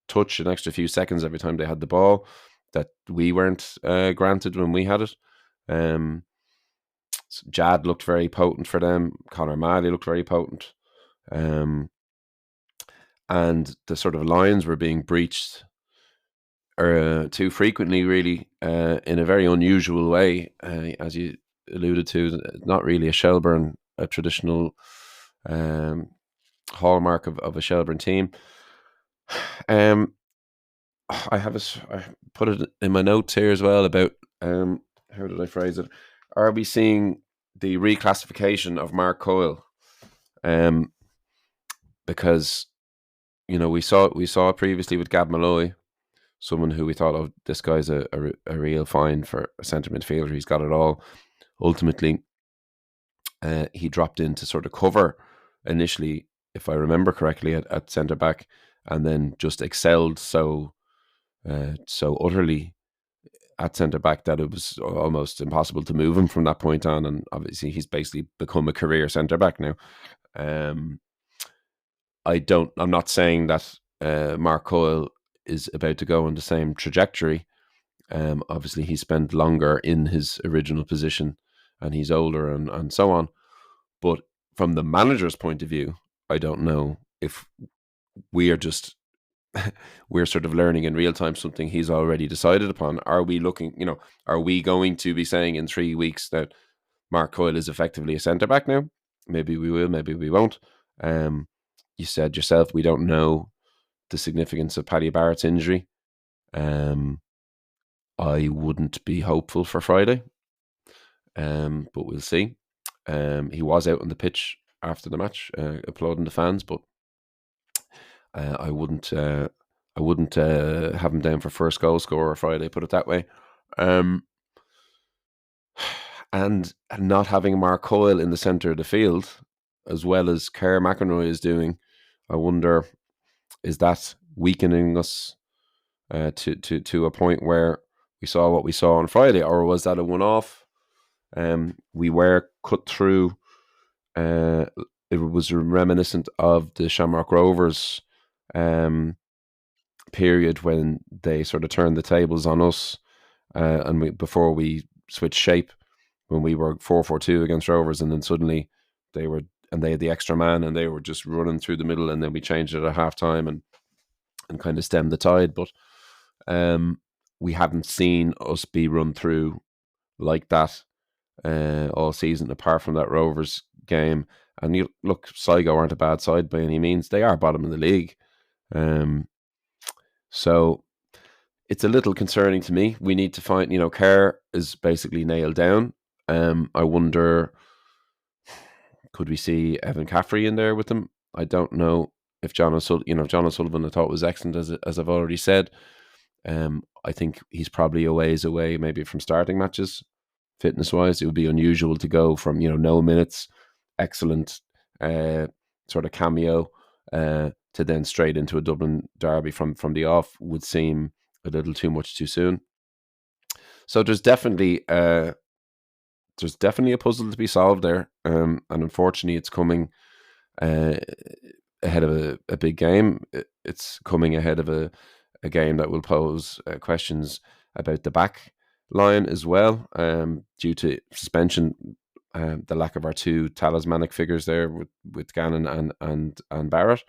touch, an extra few seconds every time they had the ball that we weren't granted when we had it. Jad looked very potent for them. Conor Malley looked very potent. And the sort of lines were being breached too frequently, really, in a very unusual way, as you alluded to. Not really a Shelburne, a traditional hallmark of a Shelburne team. I put it in my notes here as well about how did I phrase it? Are we seeing the reclassification of Mark Coyle? Because we saw it previously with Gab Malloy, someone who we thought, oh, this guy's a real find for a centre midfielder. He's got it all. Ultimately, he dropped in to sort of cover initially, if I remember correctly, at centre back, and then just excelled so utterly at centre back that it was almost impossible to move him from that point on. And obviously, he's basically become a career centre back now. I'm not saying that Mark Coyle is about to go on the same trajectory. Obviously, he spent longer in his original position, and he's older, and so on. But from the manager's point of view, I don't know if we are just we're sort of learning in real time something he's already decided upon. Are we are we going to be saying in 3 weeks that Mark Coyle is effectively a centre back now? Maybe we will, maybe we won't. You said yourself, we don't know the significance of Paddy Barrett's injury. I wouldn't be hopeful for Friday, but we'll see. He was out on the pitch after the match, applauding the fans, but I wouldn't I wouldn't have him down for first goal scorer Friday, put it that way. Um, and not having Mark Coyle in the centre of the field, as well as Kerr McInroy is doing, I wonder, is that weakening us to a point where we saw what we saw on Friday, or was that a one-off? We were cut through. Uh, it was reminiscent of the Shamrock Rovers period when they sort of turned the tables on us, and before we switched shape, when we were 4-4-2 against Rovers, and then suddenly they were, and they had the extra man, and they were just running through the middle, and then we changed it at half time and kind of stemmed the tide. But we haven't seen us be run through like that all season, apart from that Rovers game. And you look, Sligo aren't a bad side by any means. They are bottom of the league. So it's a little concerning to me. We need to find, Kerr is basically nailed down. I wonder, could we see Evan Caffrey in there with them? I don't know if John O'Sullivan, I thought, was excellent, as I've already said. I think he's probably a ways away, maybe from starting matches, fitness wise. It would be unusual to go from no minutes, excellent sort of cameo, to then straight into a Dublin derby from the off. Would seem a little too much too soon. So there's definitely a puzzle to be solved there, and unfortunately, it's coming ahead of a big game. It's coming ahead of a game that will pose questions about the back line as well, due to suspension, the lack of our two talismanic figures there with Gannon and Barrett.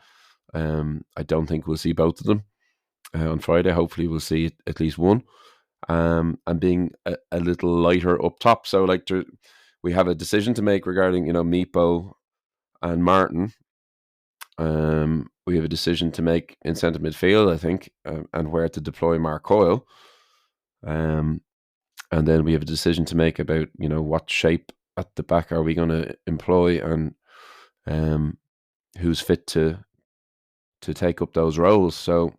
I don't think we'll see both of them on Friday. Hopefully, we'll see at least one. And being a little lighter up top. So, we have a decision to make regarding Meepo and Martin. We have a decision to make in centre midfield, I think, and where to deploy Mark Coyle. And then we have a decision to make about what shape at the back are we going to employ, and who's fit to take up those roles. So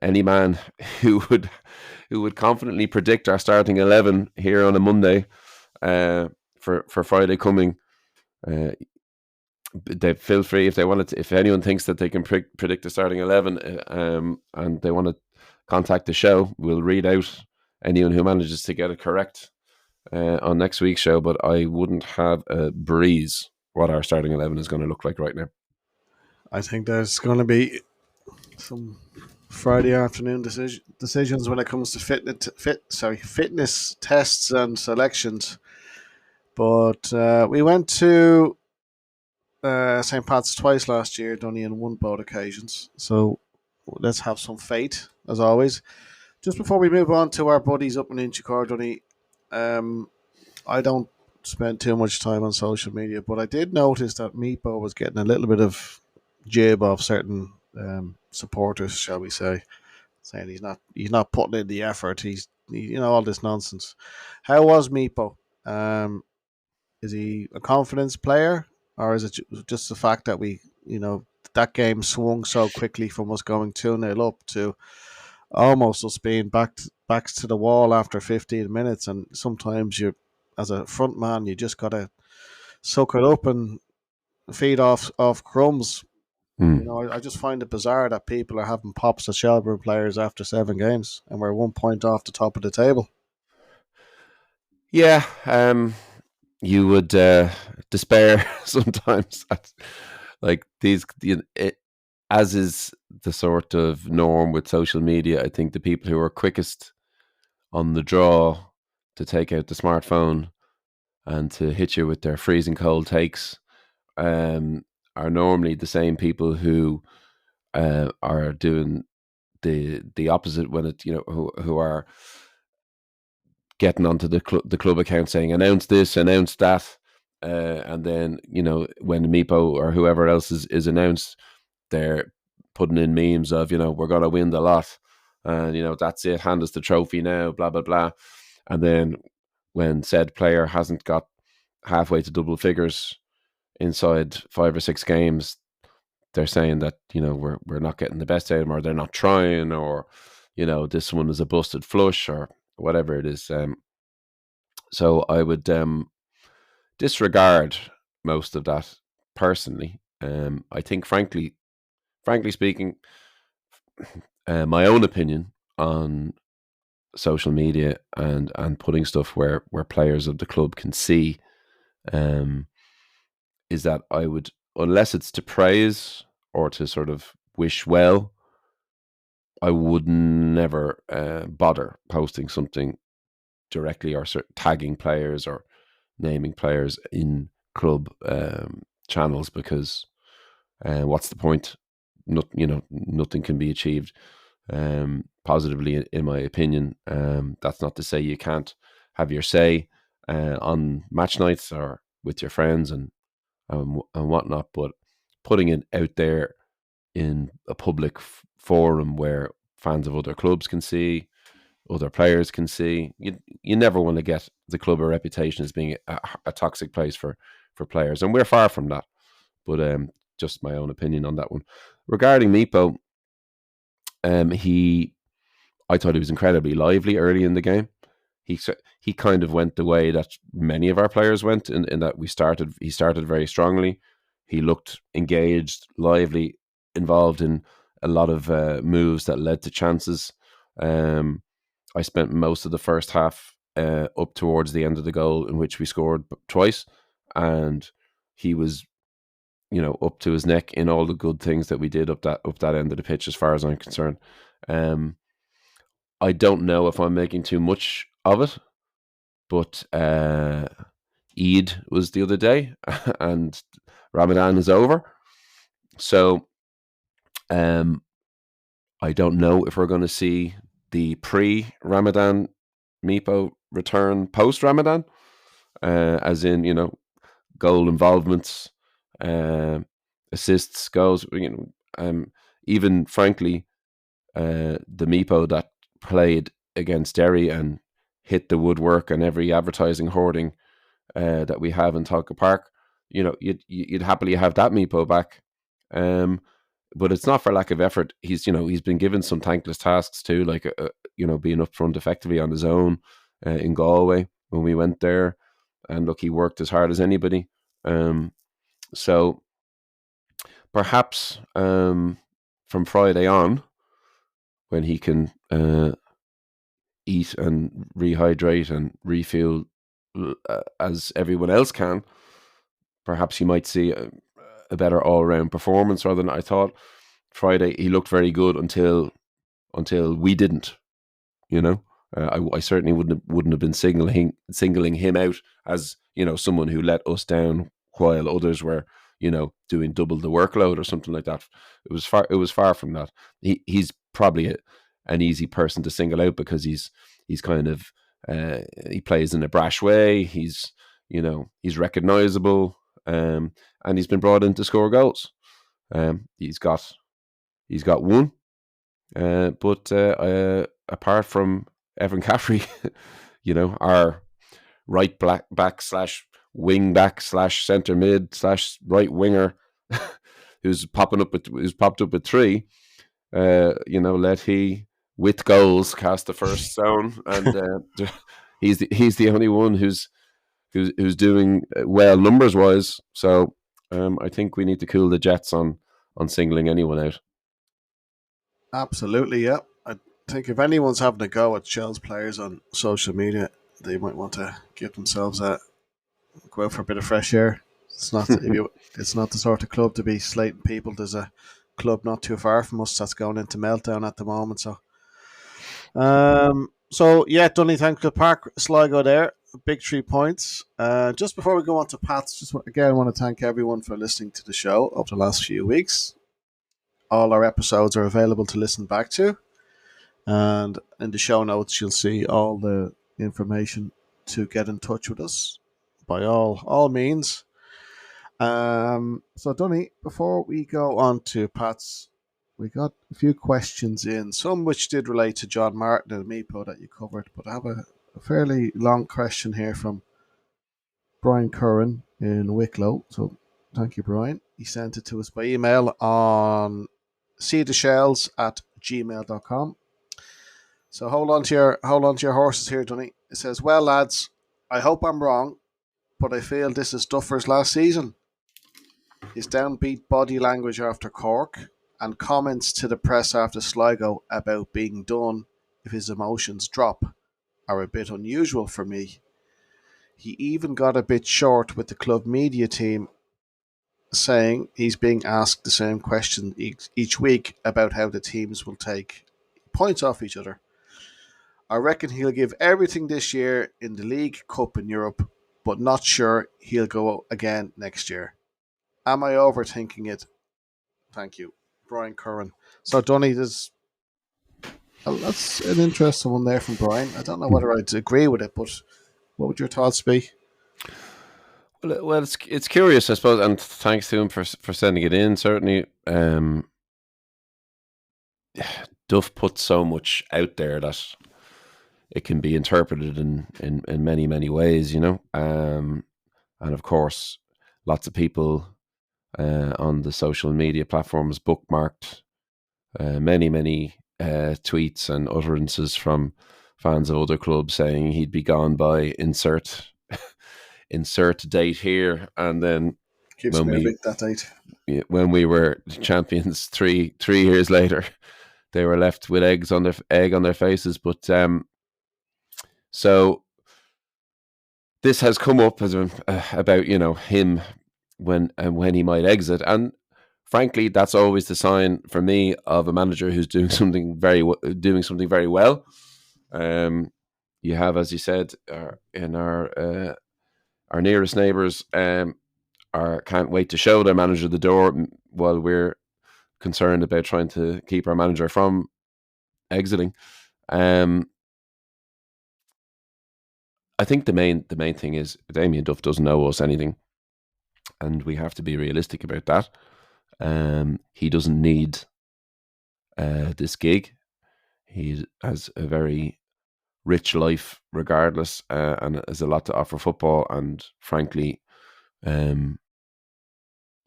any man who would confidently predict our starting 11 here on a Monday for Friday coming, they feel free, if they want to, if anyone thinks that they can predict the starting 11, and they want to contact the show, we'll read out anyone who manages to get it correct on next week's show. But I wouldn't have a breeze what our starting 11 is going to look like right now. I think there's going to be some Friday afternoon decisions when it comes to fitness tests and selections. But we went to St. Pat's twice last year, Dunny, and won both occasions. So let's have some faith, as always. Just before we move on to our buddies up in Inchicore, Dunny, I don't spend too much time on social media, but I did notice that Meepo was getting a little bit of jib off certain supporters, shall we say, saying he's not putting in the effort. He's all this nonsense. How was Meepo? Is he a confidence player, or is it just the fact that that game swung so quickly from us going 2-0 up to almost us being backs to the wall after 15 minutes? And sometimes as a front man, you just gotta suck it up and feed off crumbs. I just find it bizarre that people are having pops at Shelburne players after 7 games, and we're 1 point off the top of the table. Yeah, you would despair sometimes at, as is the sort of norm with social media. I think the people who are quickest on the draw to take out the smartphone and to hit you with their freezing cold takes are normally the same people who are doing the opposite when it who are getting onto the club account saying announce this, announce that, and then when Meepo or whoever else is announced, they're putting in memes of we're gonna win the lot, and that's it, hand us the trophy now, blah blah blah. And then when said player hasn't got halfway to double figures inside 5 or 6 games, they're saying that we're not getting the best out of them, or they're not trying, or this one is a busted flush, or whatever it is. So I would disregard most of that personally. I think, frankly speaking, my own opinion on social media and putting stuff where players of the club can see, um, is that I would, unless it's to praise or to sort of wish well, I would never bother posting something directly, or tagging players or naming players in club channels, because what's the point? Nothing can be achieved positively, in my opinion. That's not to say you can't have your say on match nights or with your friends and whatnot, but putting it out there in a public forum where fans of other clubs can see, other players can see, you never want to get the club a reputation as being a toxic place for players, and we're far from that. But just my own opinion on that one. Regarding Meepo, I thought he was incredibly lively early in the game. He kind of went the way that many of our players went, in that he started very strongly. He looked engaged, lively, involved in a lot of moves that led to chances. I spent most of the first half up towards the end of the goal, in which we scored twice, and he was up to his neck in all the good things that we did up that end of the pitch, as far as I'm concerned. I don't know if I'm making too much of it, but Eid was the other day, and Ramadan is over, so I don't know if we're going to see the pre-Ramadan Meepo return post-Ramadan, as in goal involvements, assists, goals. Even frankly, the Meepo that played against Derry and hit the woodwork and every advertising hoarding that we have in Tolka Park, you'd happily have that Meepo back. But it's not for lack of effort. He's been given some thankless tasks too, like being up front effectively on his own in Galway when we went there, and look, he worked as hard as anybody. So perhaps from Friday on, when he can eat and rehydrate and refuel as everyone else can, perhaps you might see a better all-round performance rather than I thought. Friday, he looked very good until we didn't. I certainly wouldn't have been singling him out as someone who let us down while others were doing double the workload or something like that. It was far from that. He's probably an easy person to single out because he's kind of he plays in a brash way. He's recognizable, and he's been brought in to score goals. He's got one, but apart from Evan Caffrey, our right back / wing back / centre mid / right winger, who's popped up with 3. Let he with goals cast the first stone, and he's the only one who's doing well numbers wise. So I think we need to cool the jets on singling anyone out. Absolutely, yeah. I think if anyone's having a go at Shell's players on social media, they might want to give themselves go out for a bit of fresh air. It's not it's not the sort of club to be slating people. There's a club not too far from us that's going into meltdown at the moment. So yeah, Dunny, thanks to Park Sligo there. Big 3 points. Just before we go on to Pats, again want to thank everyone for listening to the show over the last few weeks. All our episodes are available to listen back to, and in the show notes you'll see all the information to get in touch with us by all means. So Dunny, before we go on to Pat's, we got a few questions in, some which did relate to John Martin and Meepo that you covered, but I have a fairly long question here from Brian Curran in Wicklow. So Thank you, Brian. He sent it to us by email on seedtheshells@gmail.com. So hold on to your horses here, Dunny. It says, "Well, lads, I hope I'm wrong, but I feel this is Duffer's last season. His downbeat body language after Cork and comments to the press after Sligo about being done if his emotions drop are a bit unusual for me. He even got a bit short with the club media team, saying he's being asked the same question each week about how the teams will take points off each other. I reckon he'll give everything this year in the League Cup in Europe, but not sure he'll go again next year. Am I overthinking it? Thank you, Brian Curran." So, Donny, that's an interesting one there from Brian. I don't know whether I'd agree with it, but what would your thoughts be? Well, it's curious, I suppose, and thanks to him for sending it in. Certainly, Duff puts so much out there that it can be interpreted in many ways, and of course, lots of people on the social media platforms bookmarked many tweets and utterances from fans of other clubs saying he'd be gone by insert date here, and then Keeps me a bit that date. when we were champions three years later, they were left with egg on their faces. But so this has come up as about him when he might exit, and frankly, that's always the sign for me of a manager who's doing something very well. You have, as you said, in our nearest neighbours, can't wait to show their manager the door, while we're concerned about trying to keep our manager from exiting. I think the main thing is Damien Duff doesn't owe us anything, and we have to be realistic about that. He doesn't need this gig. He has a very rich life regardless, and has a lot to offer football. And frankly,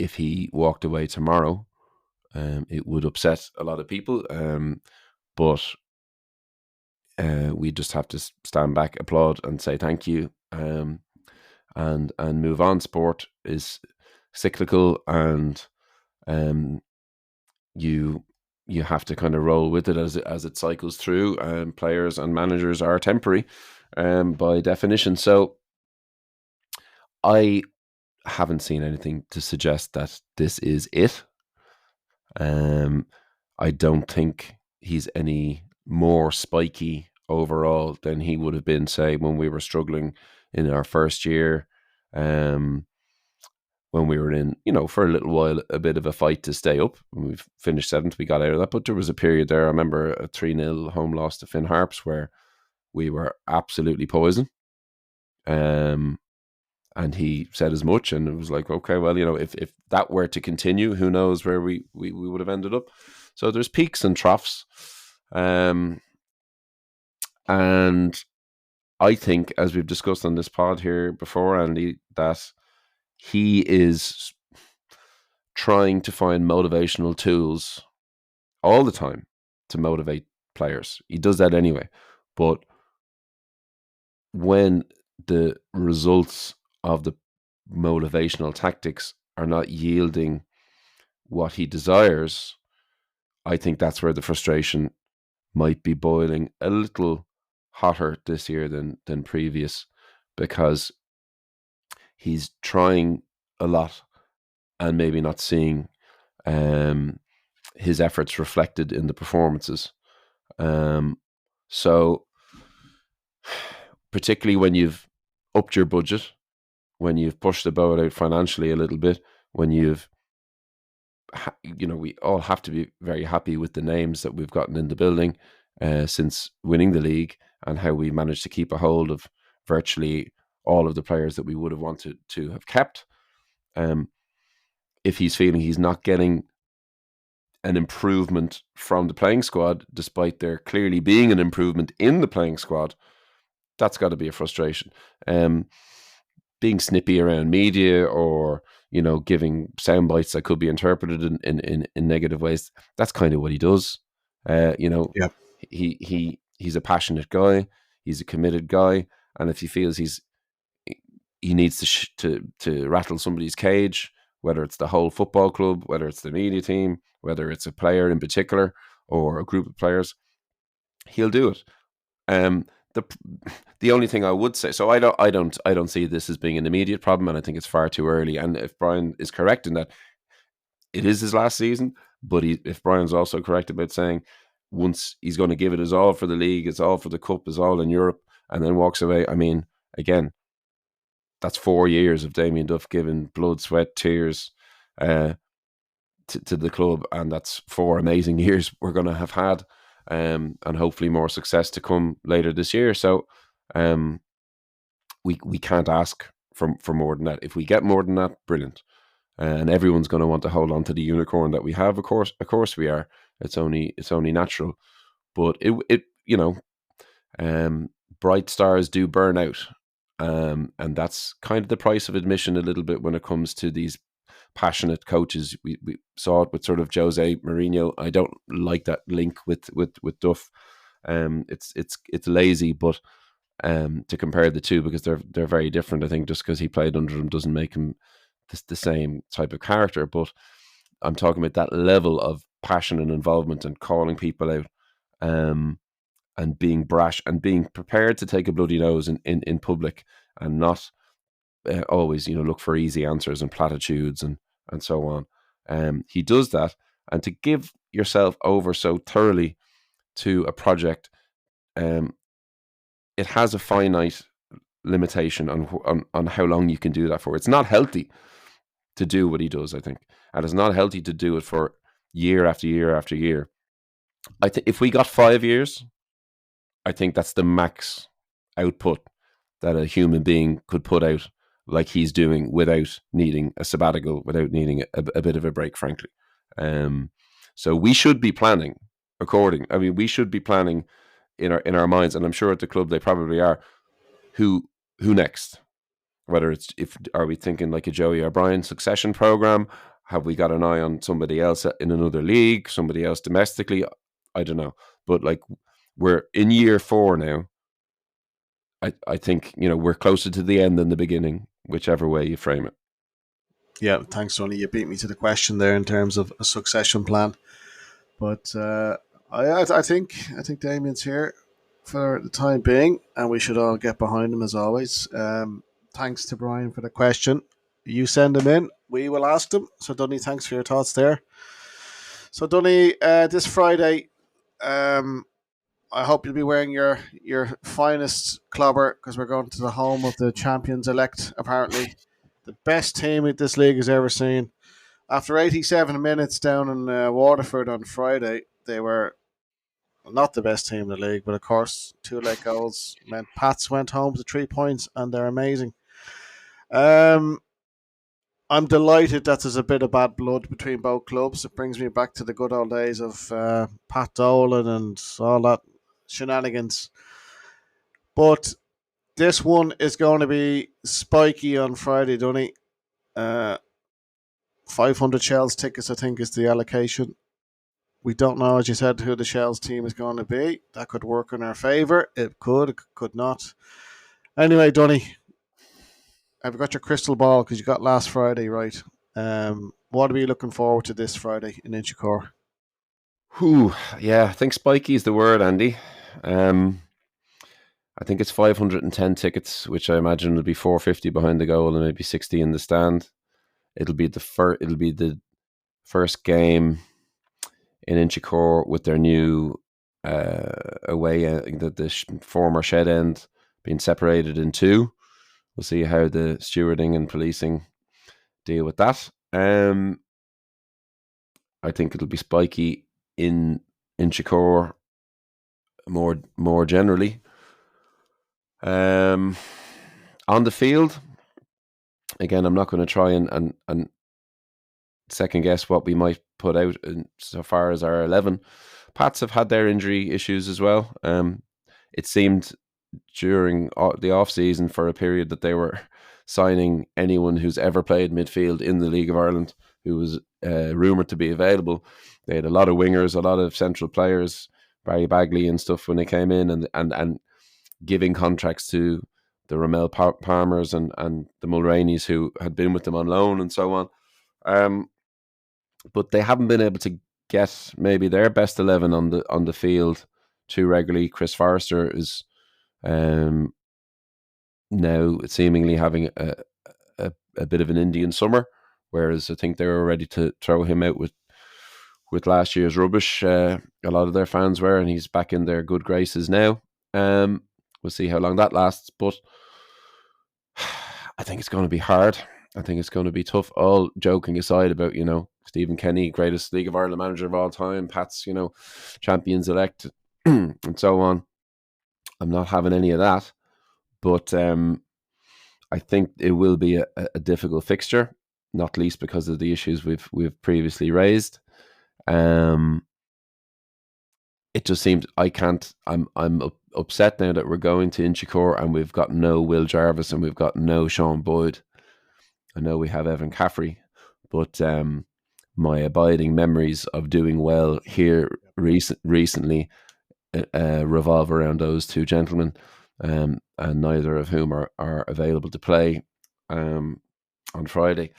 if he walked away tomorrow, it would upset a lot of people. But we just have to stand back, applaud, and say thank you, and move on. Sport is cyclical, and you have to kind of roll with it as it cycles through. Players and managers are temporary, by definition. So I haven't seen anything to suggest that this is it. I don't think he's any more spiky overall than he would have been, say, when we were struggling in our first year, when we were in, for a little while, a bit of a fight to stay up. When we finished seventh, we got out of that. But there was a period there, I remember a 3-0 home loss to Finn Harps, where we were absolutely poison. And he said as much, and it was like, okay, well, if that were to continue, who knows where we would have ended up. So there's peaks and troughs. And I think, as we've discussed on this pod here before, Andy, that he is trying to find motivational tools all the time to motivate players. He does that anyway. But when the results of the motivational tactics are not yielding what he desires, I think that's where the frustration might be boiling a little hotter this year than previous, because he's trying a lot and maybe not seeing his efforts reflected in the performances. So particularly when you've upped your budget, when you've pushed the boat out financially a little bit, when you've, we all have to be very happy with the names that we've gotten in the building since winning the league, and how we managed to keep a hold of virtually all of the players that we would have wanted to have kept. If he's feeling he's not getting an improvement from the playing squad, despite there clearly being an improvement in the playing squad, that's got to be a frustration. being snippy around media, or giving sound bites that could be interpreted in negative ways. That's kind of what he does. Uh, you know, Yeah. he's a passionate guy. He's a committed guy, and if he feels he needs to rattle somebody's cage, whether it's the whole football club, whether it's the media team, whether it's a player in particular or a group of players, he'll do it. Um, the the only thing I would say, so I don't see this as being an immediate problem, and I think it's far too early. And if Brian is correct in that it is his last season, but if Brian's also correct about saying once he's going to give it his all for the league, it's all for the cup, it's all in Europe, and then walks away. I mean, again, that's 4 years of Damien Duff giving blood, sweat, tears uh, to the club, and that's 4 amazing years we're going to have had, and hopefully more success to come later this year. So um, we can't ask for more than that. If we get more than that, brilliant. And everyone's going to want to hold on to the unicorn that we have. Of course, we are. It's only natural. But it um, bright stars do burn out, and that's kind of the price of admission a little bit when it comes to these passionate coaches. We saw it with sort of Jose Mourinho. I don't like that link with Duff. It's lazy, but to compare the two, because they're very different. I think just because he played under him doesn't make him the same type of character. But I'm talking about that level of passion and involvement and calling people out, and being brash and being prepared to take a bloody nose in public, and not always look for easy answers and platitudes and so on. He does that, and to give yourself over so thoroughly to a project, um, it has a finite limitation on how long you can do that for. It's not healthy to do what he does, I think, and it's not healthy to do it for year after year after year. I think if we got 5 years, I think that's the max output that a human being could put out, like he's doing, without needing a sabbatical, without needing a bit of a break, frankly. Um, so we should be planning I mean, we should be planning in our minds, and I'm sure at the club they probably are. Who next? Whether it's, if are we thinking like a Joey O'Brien succession program? Have we got an eye on somebody else in another league, somebody else domestically? I don't know, but like, we're in year 4 now. I think we're closer to the end than the beginning, whichever way you frame it. Yeah, thanks, Tony. You beat me to the question there in terms of a succession plan. But I think Damien's here for the time being, and we should all get behind him as always. Thanks to Brian for the question. You send him in, we will ask them. So, Dunny, thanks for your thoughts there. So, Dunny, this Friday, um, I hope you'll be wearing your finest clobber, because we're going to the home of the champions elect. Apparently, the best team that this league has ever seen. After 87 minutes down in Waterford on Friday, they were not the best team in the league, but of course, 2 late goals meant Pats went home to 3 points, and they're amazing. Um, I'm delighted that there's a bit of bad blood between both clubs. It brings me back to the good old days of Pat Dolan and all that shenanigans. But this one is going to be spiky on Friday, Dunny. Uh, 500 Shells tickets, I think, is the allocation. We don't know, as you said, who the Shells team is going to be. That could work in our favour. It could not. Anyway, Dunny, have you got your crystal ball? Because you got last Friday right. What are we looking forward to this Friday in Inchicore? Whew, yeah, I think spiky is the word, Andy. Um, I think it's 510 tickets, which I imagine will be 450 behind the goal and maybe 60 in the stand. It'll be the first game in Inchicore with their new away, the former shed end being separated in two. We'll see how the stewarding and policing deal with that. I think it'll be spiky in Inchicore more generally. On the field, again, I'm not going to try and second guess what we might put out so far as our 11. Pats have had their injury issues as well. It seemed during the off season for a period that they were signing anyone who's ever played midfield in the League of Ireland who was rumoured to be available. They had a lot of wingers, a lot of central players, Barry Bagley and stuff when they came in, and giving contracts to the Ramel Palmers and the Mulraneys who had been with them on loan and so on. But they haven't been able to get maybe their best 11 on the field too regularly. Chris Forrester is now seemingly having a bit of an Indian summer, whereas I think they were ready to throw him out with last year's rubbish. A lot of their fans were, and he's back in their good graces now. We'll see how long that lasts, but I think it's going to be hard. I think it's going to be tough. All joking aside about, Stephen Kenny, greatest League of Ireland manager of all time, Pat's, champions elect, and so on. I'm not having any of that, but I think it will be a difficult fixture, not least because of the issues we've previously raised. It just seems I'm upset now that we're going to Inchicore and we've got no Will Jarvis and we've got no Sean Boyd. I know we have Evan Caffrey, but my abiding memories of doing well here recently revolve around those two gentlemen, and neither of whom are available to play on Friday.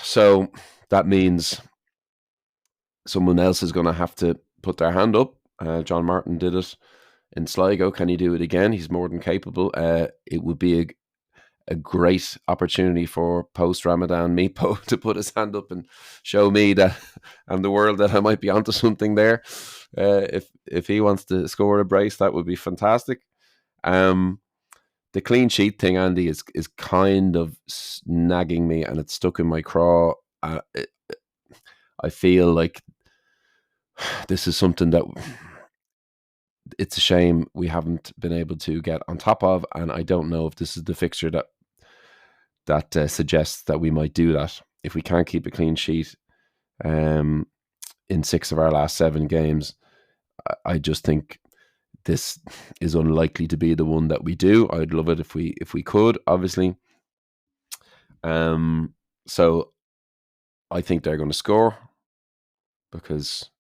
So that means someone else is going to have to put their hand up. John Martin did it in Sligo. Can he do it again? He's more than capable. It would be a great opportunity for post-Ramadan Meepo to put his hand up and show me that and the world that I might be onto something there. If he wants to score a brace, that would be fantastic. The clean sheet thing, Andy, is kind of nagging me, and it's stuck in my craw. I feel like this is something that it's a shame we haven't been able to get on top of, and I don't know if this is the fixture that suggests that we might do that. If we can't keep a clean sheet in 6 of our last 7 games, I just think this is unlikely to be the one that we do. I'd love it if we could, obviously. So I think they're going to score, because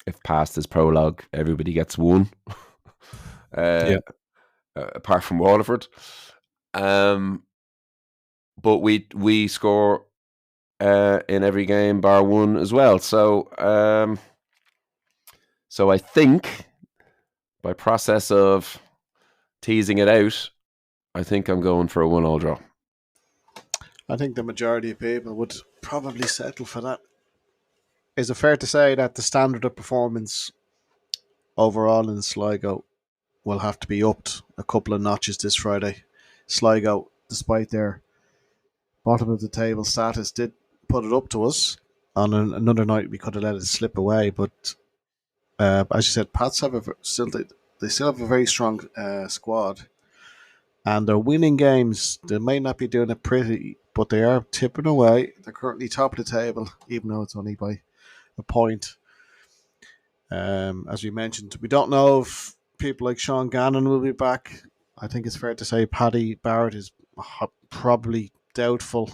if past this prologue, everybody gets one. Apart from Waterford. But we score in every game bar one as well. So I think by process of teasing it out, I think I'm going for a 1-1 draw. I think the majority of people would probably settle for that. Is it fair to say that the standard of performance overall in Sligo will have to be upped a couple of notches this Friday? Sligo, despite their bottom of the table status, did put it up to us. On another night, we could have let it slip away, but as you said, Pats have still have a very strong squad, and they're winning games. They may not be doing it pretty, but they are tipping away. They're currently top of the table, even though it's only by a point. As we mentioned, we don't know if people like Sean Gannon will be back. I think it's fair to say Paddy Barrett is probably doubtful.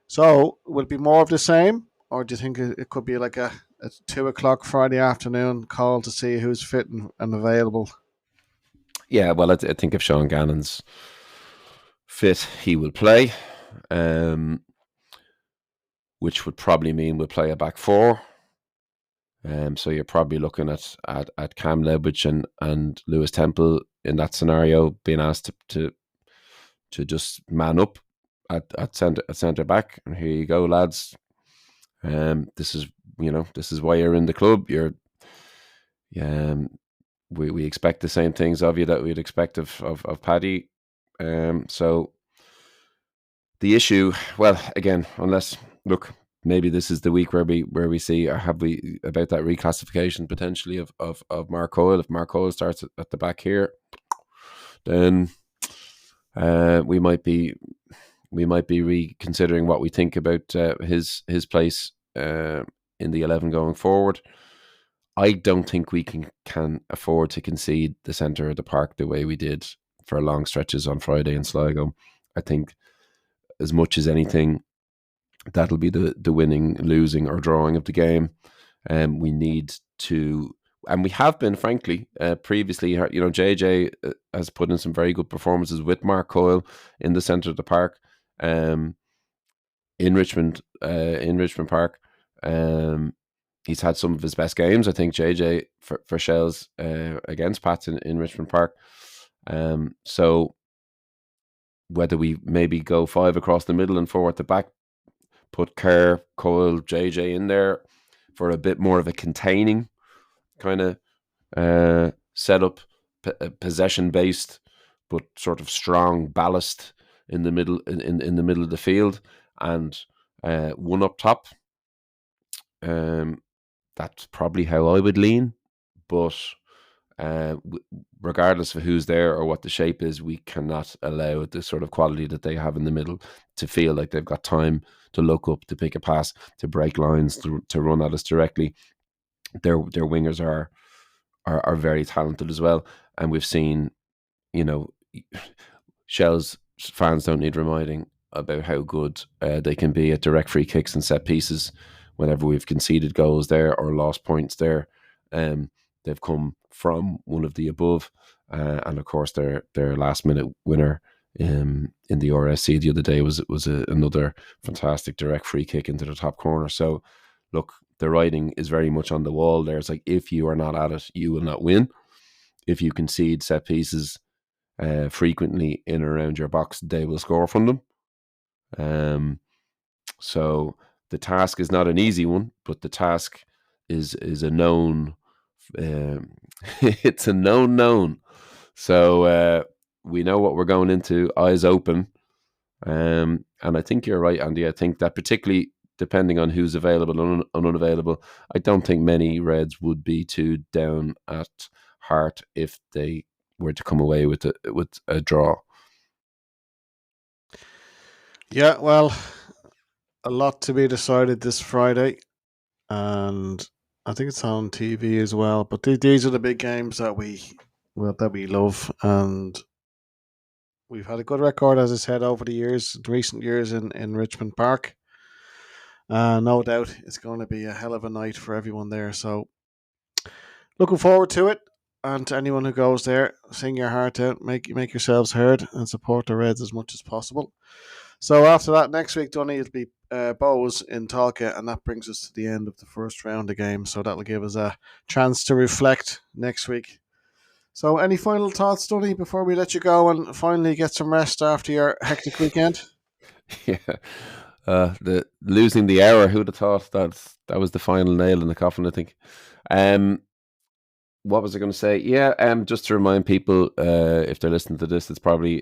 So, will it be more of the same, or do you think it could be like a 2:00 Friday afternoon call to see who's fit and available? Yeah, well, I think if Sean Gannon's fit, he will play, which would probably mean we'll play a back four. So you're probably looking at Cam Lebridge and Lewis Temple in that scenario being asked to just man up at centre back. And here you go, lads. This is why you're in the club. We expect the same things of you that we'd expect of Paddy. So the issue, well, again, unless look. Maybe this is the week where we see have we about that reclassification potentially of Mark Coyle. If Mark Coyle starts at the back here, then we might be reconsidering what we think about his place in the 11 going forward. I don't think we can afford to concede the centre of the park the way we did for long stretches on Friday in Sligo. I think as much as anything, that'll be the winning, losing, or drawing of the game. We need to, and we have been, frankly, previously. JJ has put in some very good performances with Mark Coyle in the centre of the park, in Richmond Park. He's had some of his best games, I think, JJ, for Shells against Pats in Richmond Park. So whether we maybe go 5 across the middle and 4 at the back, put Kerr, Coyle, JJ in there for a bit more of a containing kind of setup, possession based, but sort of strong ballast in the middle in the middle of the field, and one up top. That's probably how I would lean, but regardless of who's there or what the shape is, we cannot allow the sort of quality that they have in the middle to feel like they've got time to look up, to pick a pass, to break lines, to run at us directly. Their wingers are very talented as well, and we've seen, Shell's fans don't need reminding about how good they can be at direct free kicks and set pieces. Whenever we've conceded goals there or lost points there, they've come from one of the above, and of course their last minute winner in the RSC the other day was another fantastic direct free kick into the top corner. So look, the writing is very much on the wall there. It's like, if you are not at it, you will not win. If you concede set pieces frequently in or around your box, they will score from them. So the task is not an easy one, but the task is a known. It's a known. So we know what we're going into, eyes open. And I think you're right, Andy. I think that particularly depending on who's available and unavailable, I don't think many Reds would be too down at heart if they were to come away with a draw. Yeah, well, a lot to be decided this Friday, and I think it's on TV as well. But these are the big games that we love, and we've had a good record, as I said, over the years, recent years in Richmond Park. No doubt, it's going to be a hell of a night for everyone there. So, looking forward to it. And to anyone who goes there, sing your heart out, make yourselves heard, and support the Reds as much as possible. So after that, next week, Dunny, it'll be Bows in Tolka, and that brings us to the end of the first round of games. So that'll give us a chance to reflect next week. So any final thoughts, Dunny, before we let you go and finally get some rest after your hectic weekend? Yeah. The losing the hour, who'd have thought that was the final nail in the coffin, I think. What was I going to say? Yeah, just to remind people, if they're listening to this, it's probably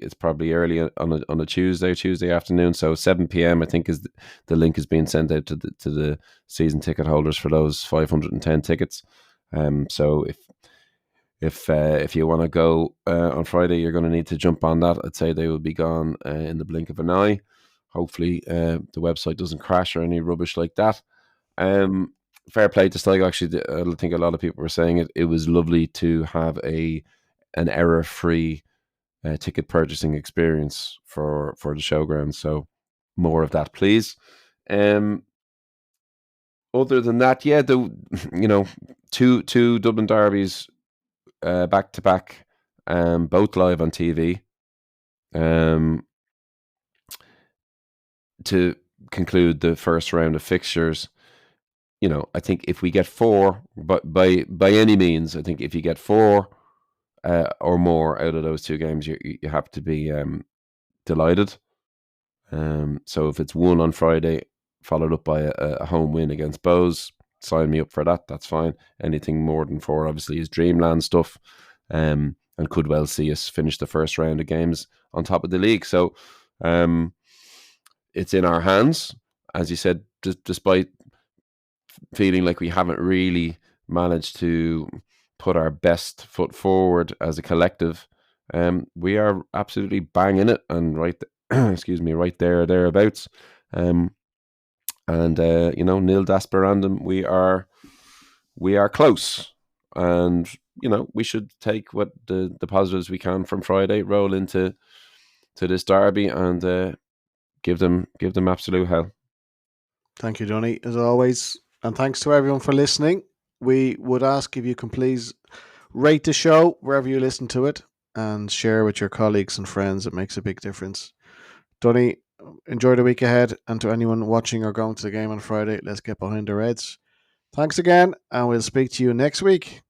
early on a Tuesday afternoon. So 7 p.m. I think is the link is being sent out to the season ticket holders for those 510 tickets. So if you want to go on Friday, you're going to need to jump on that. I'd say they will be gone in the blink of an eye. Hopefully, the website doesn't crash or any rubbish like that. Fair play to Sligo. Actually, I think a lot of people were saying it. It was lovely to have an error-free ticket purchasing experience for the showground. So more of that, please. Other than that, yeah, two Dublin derbies back to back, both live on TV. To conclude the first round of fixtures, I think if we get 4, but by any means, I think if you get 4 or more out of those two games, you have to be delighted. So if it's 1 on Friday, followed up by a home win against Bows, sign me up for that. That's fine. Anything more than 4, obviously, is dreamland stuff, and could well see us finish the first round of games on top of the league. So it's in our hands, as you said, despite feeling like we haven't really managed to put our best foot forward as a collective. We are absolutely banging it and right thereabouts. Nil desperandum, we are close, and we should take what the positives we can from Friday, roll into this derby and give them absolute hell. Thank you, Dunny, as always. And thanks to everyone for listening. We would ask if you can please rate the show wherever you listen to it and share with your colleagues and friends. It makes a big difference. Dunny, enjoy the week ahead. And to anyone watching or going to the game on Friday, let's get behind the Reds. Thanks again, and we'll speak to you next week.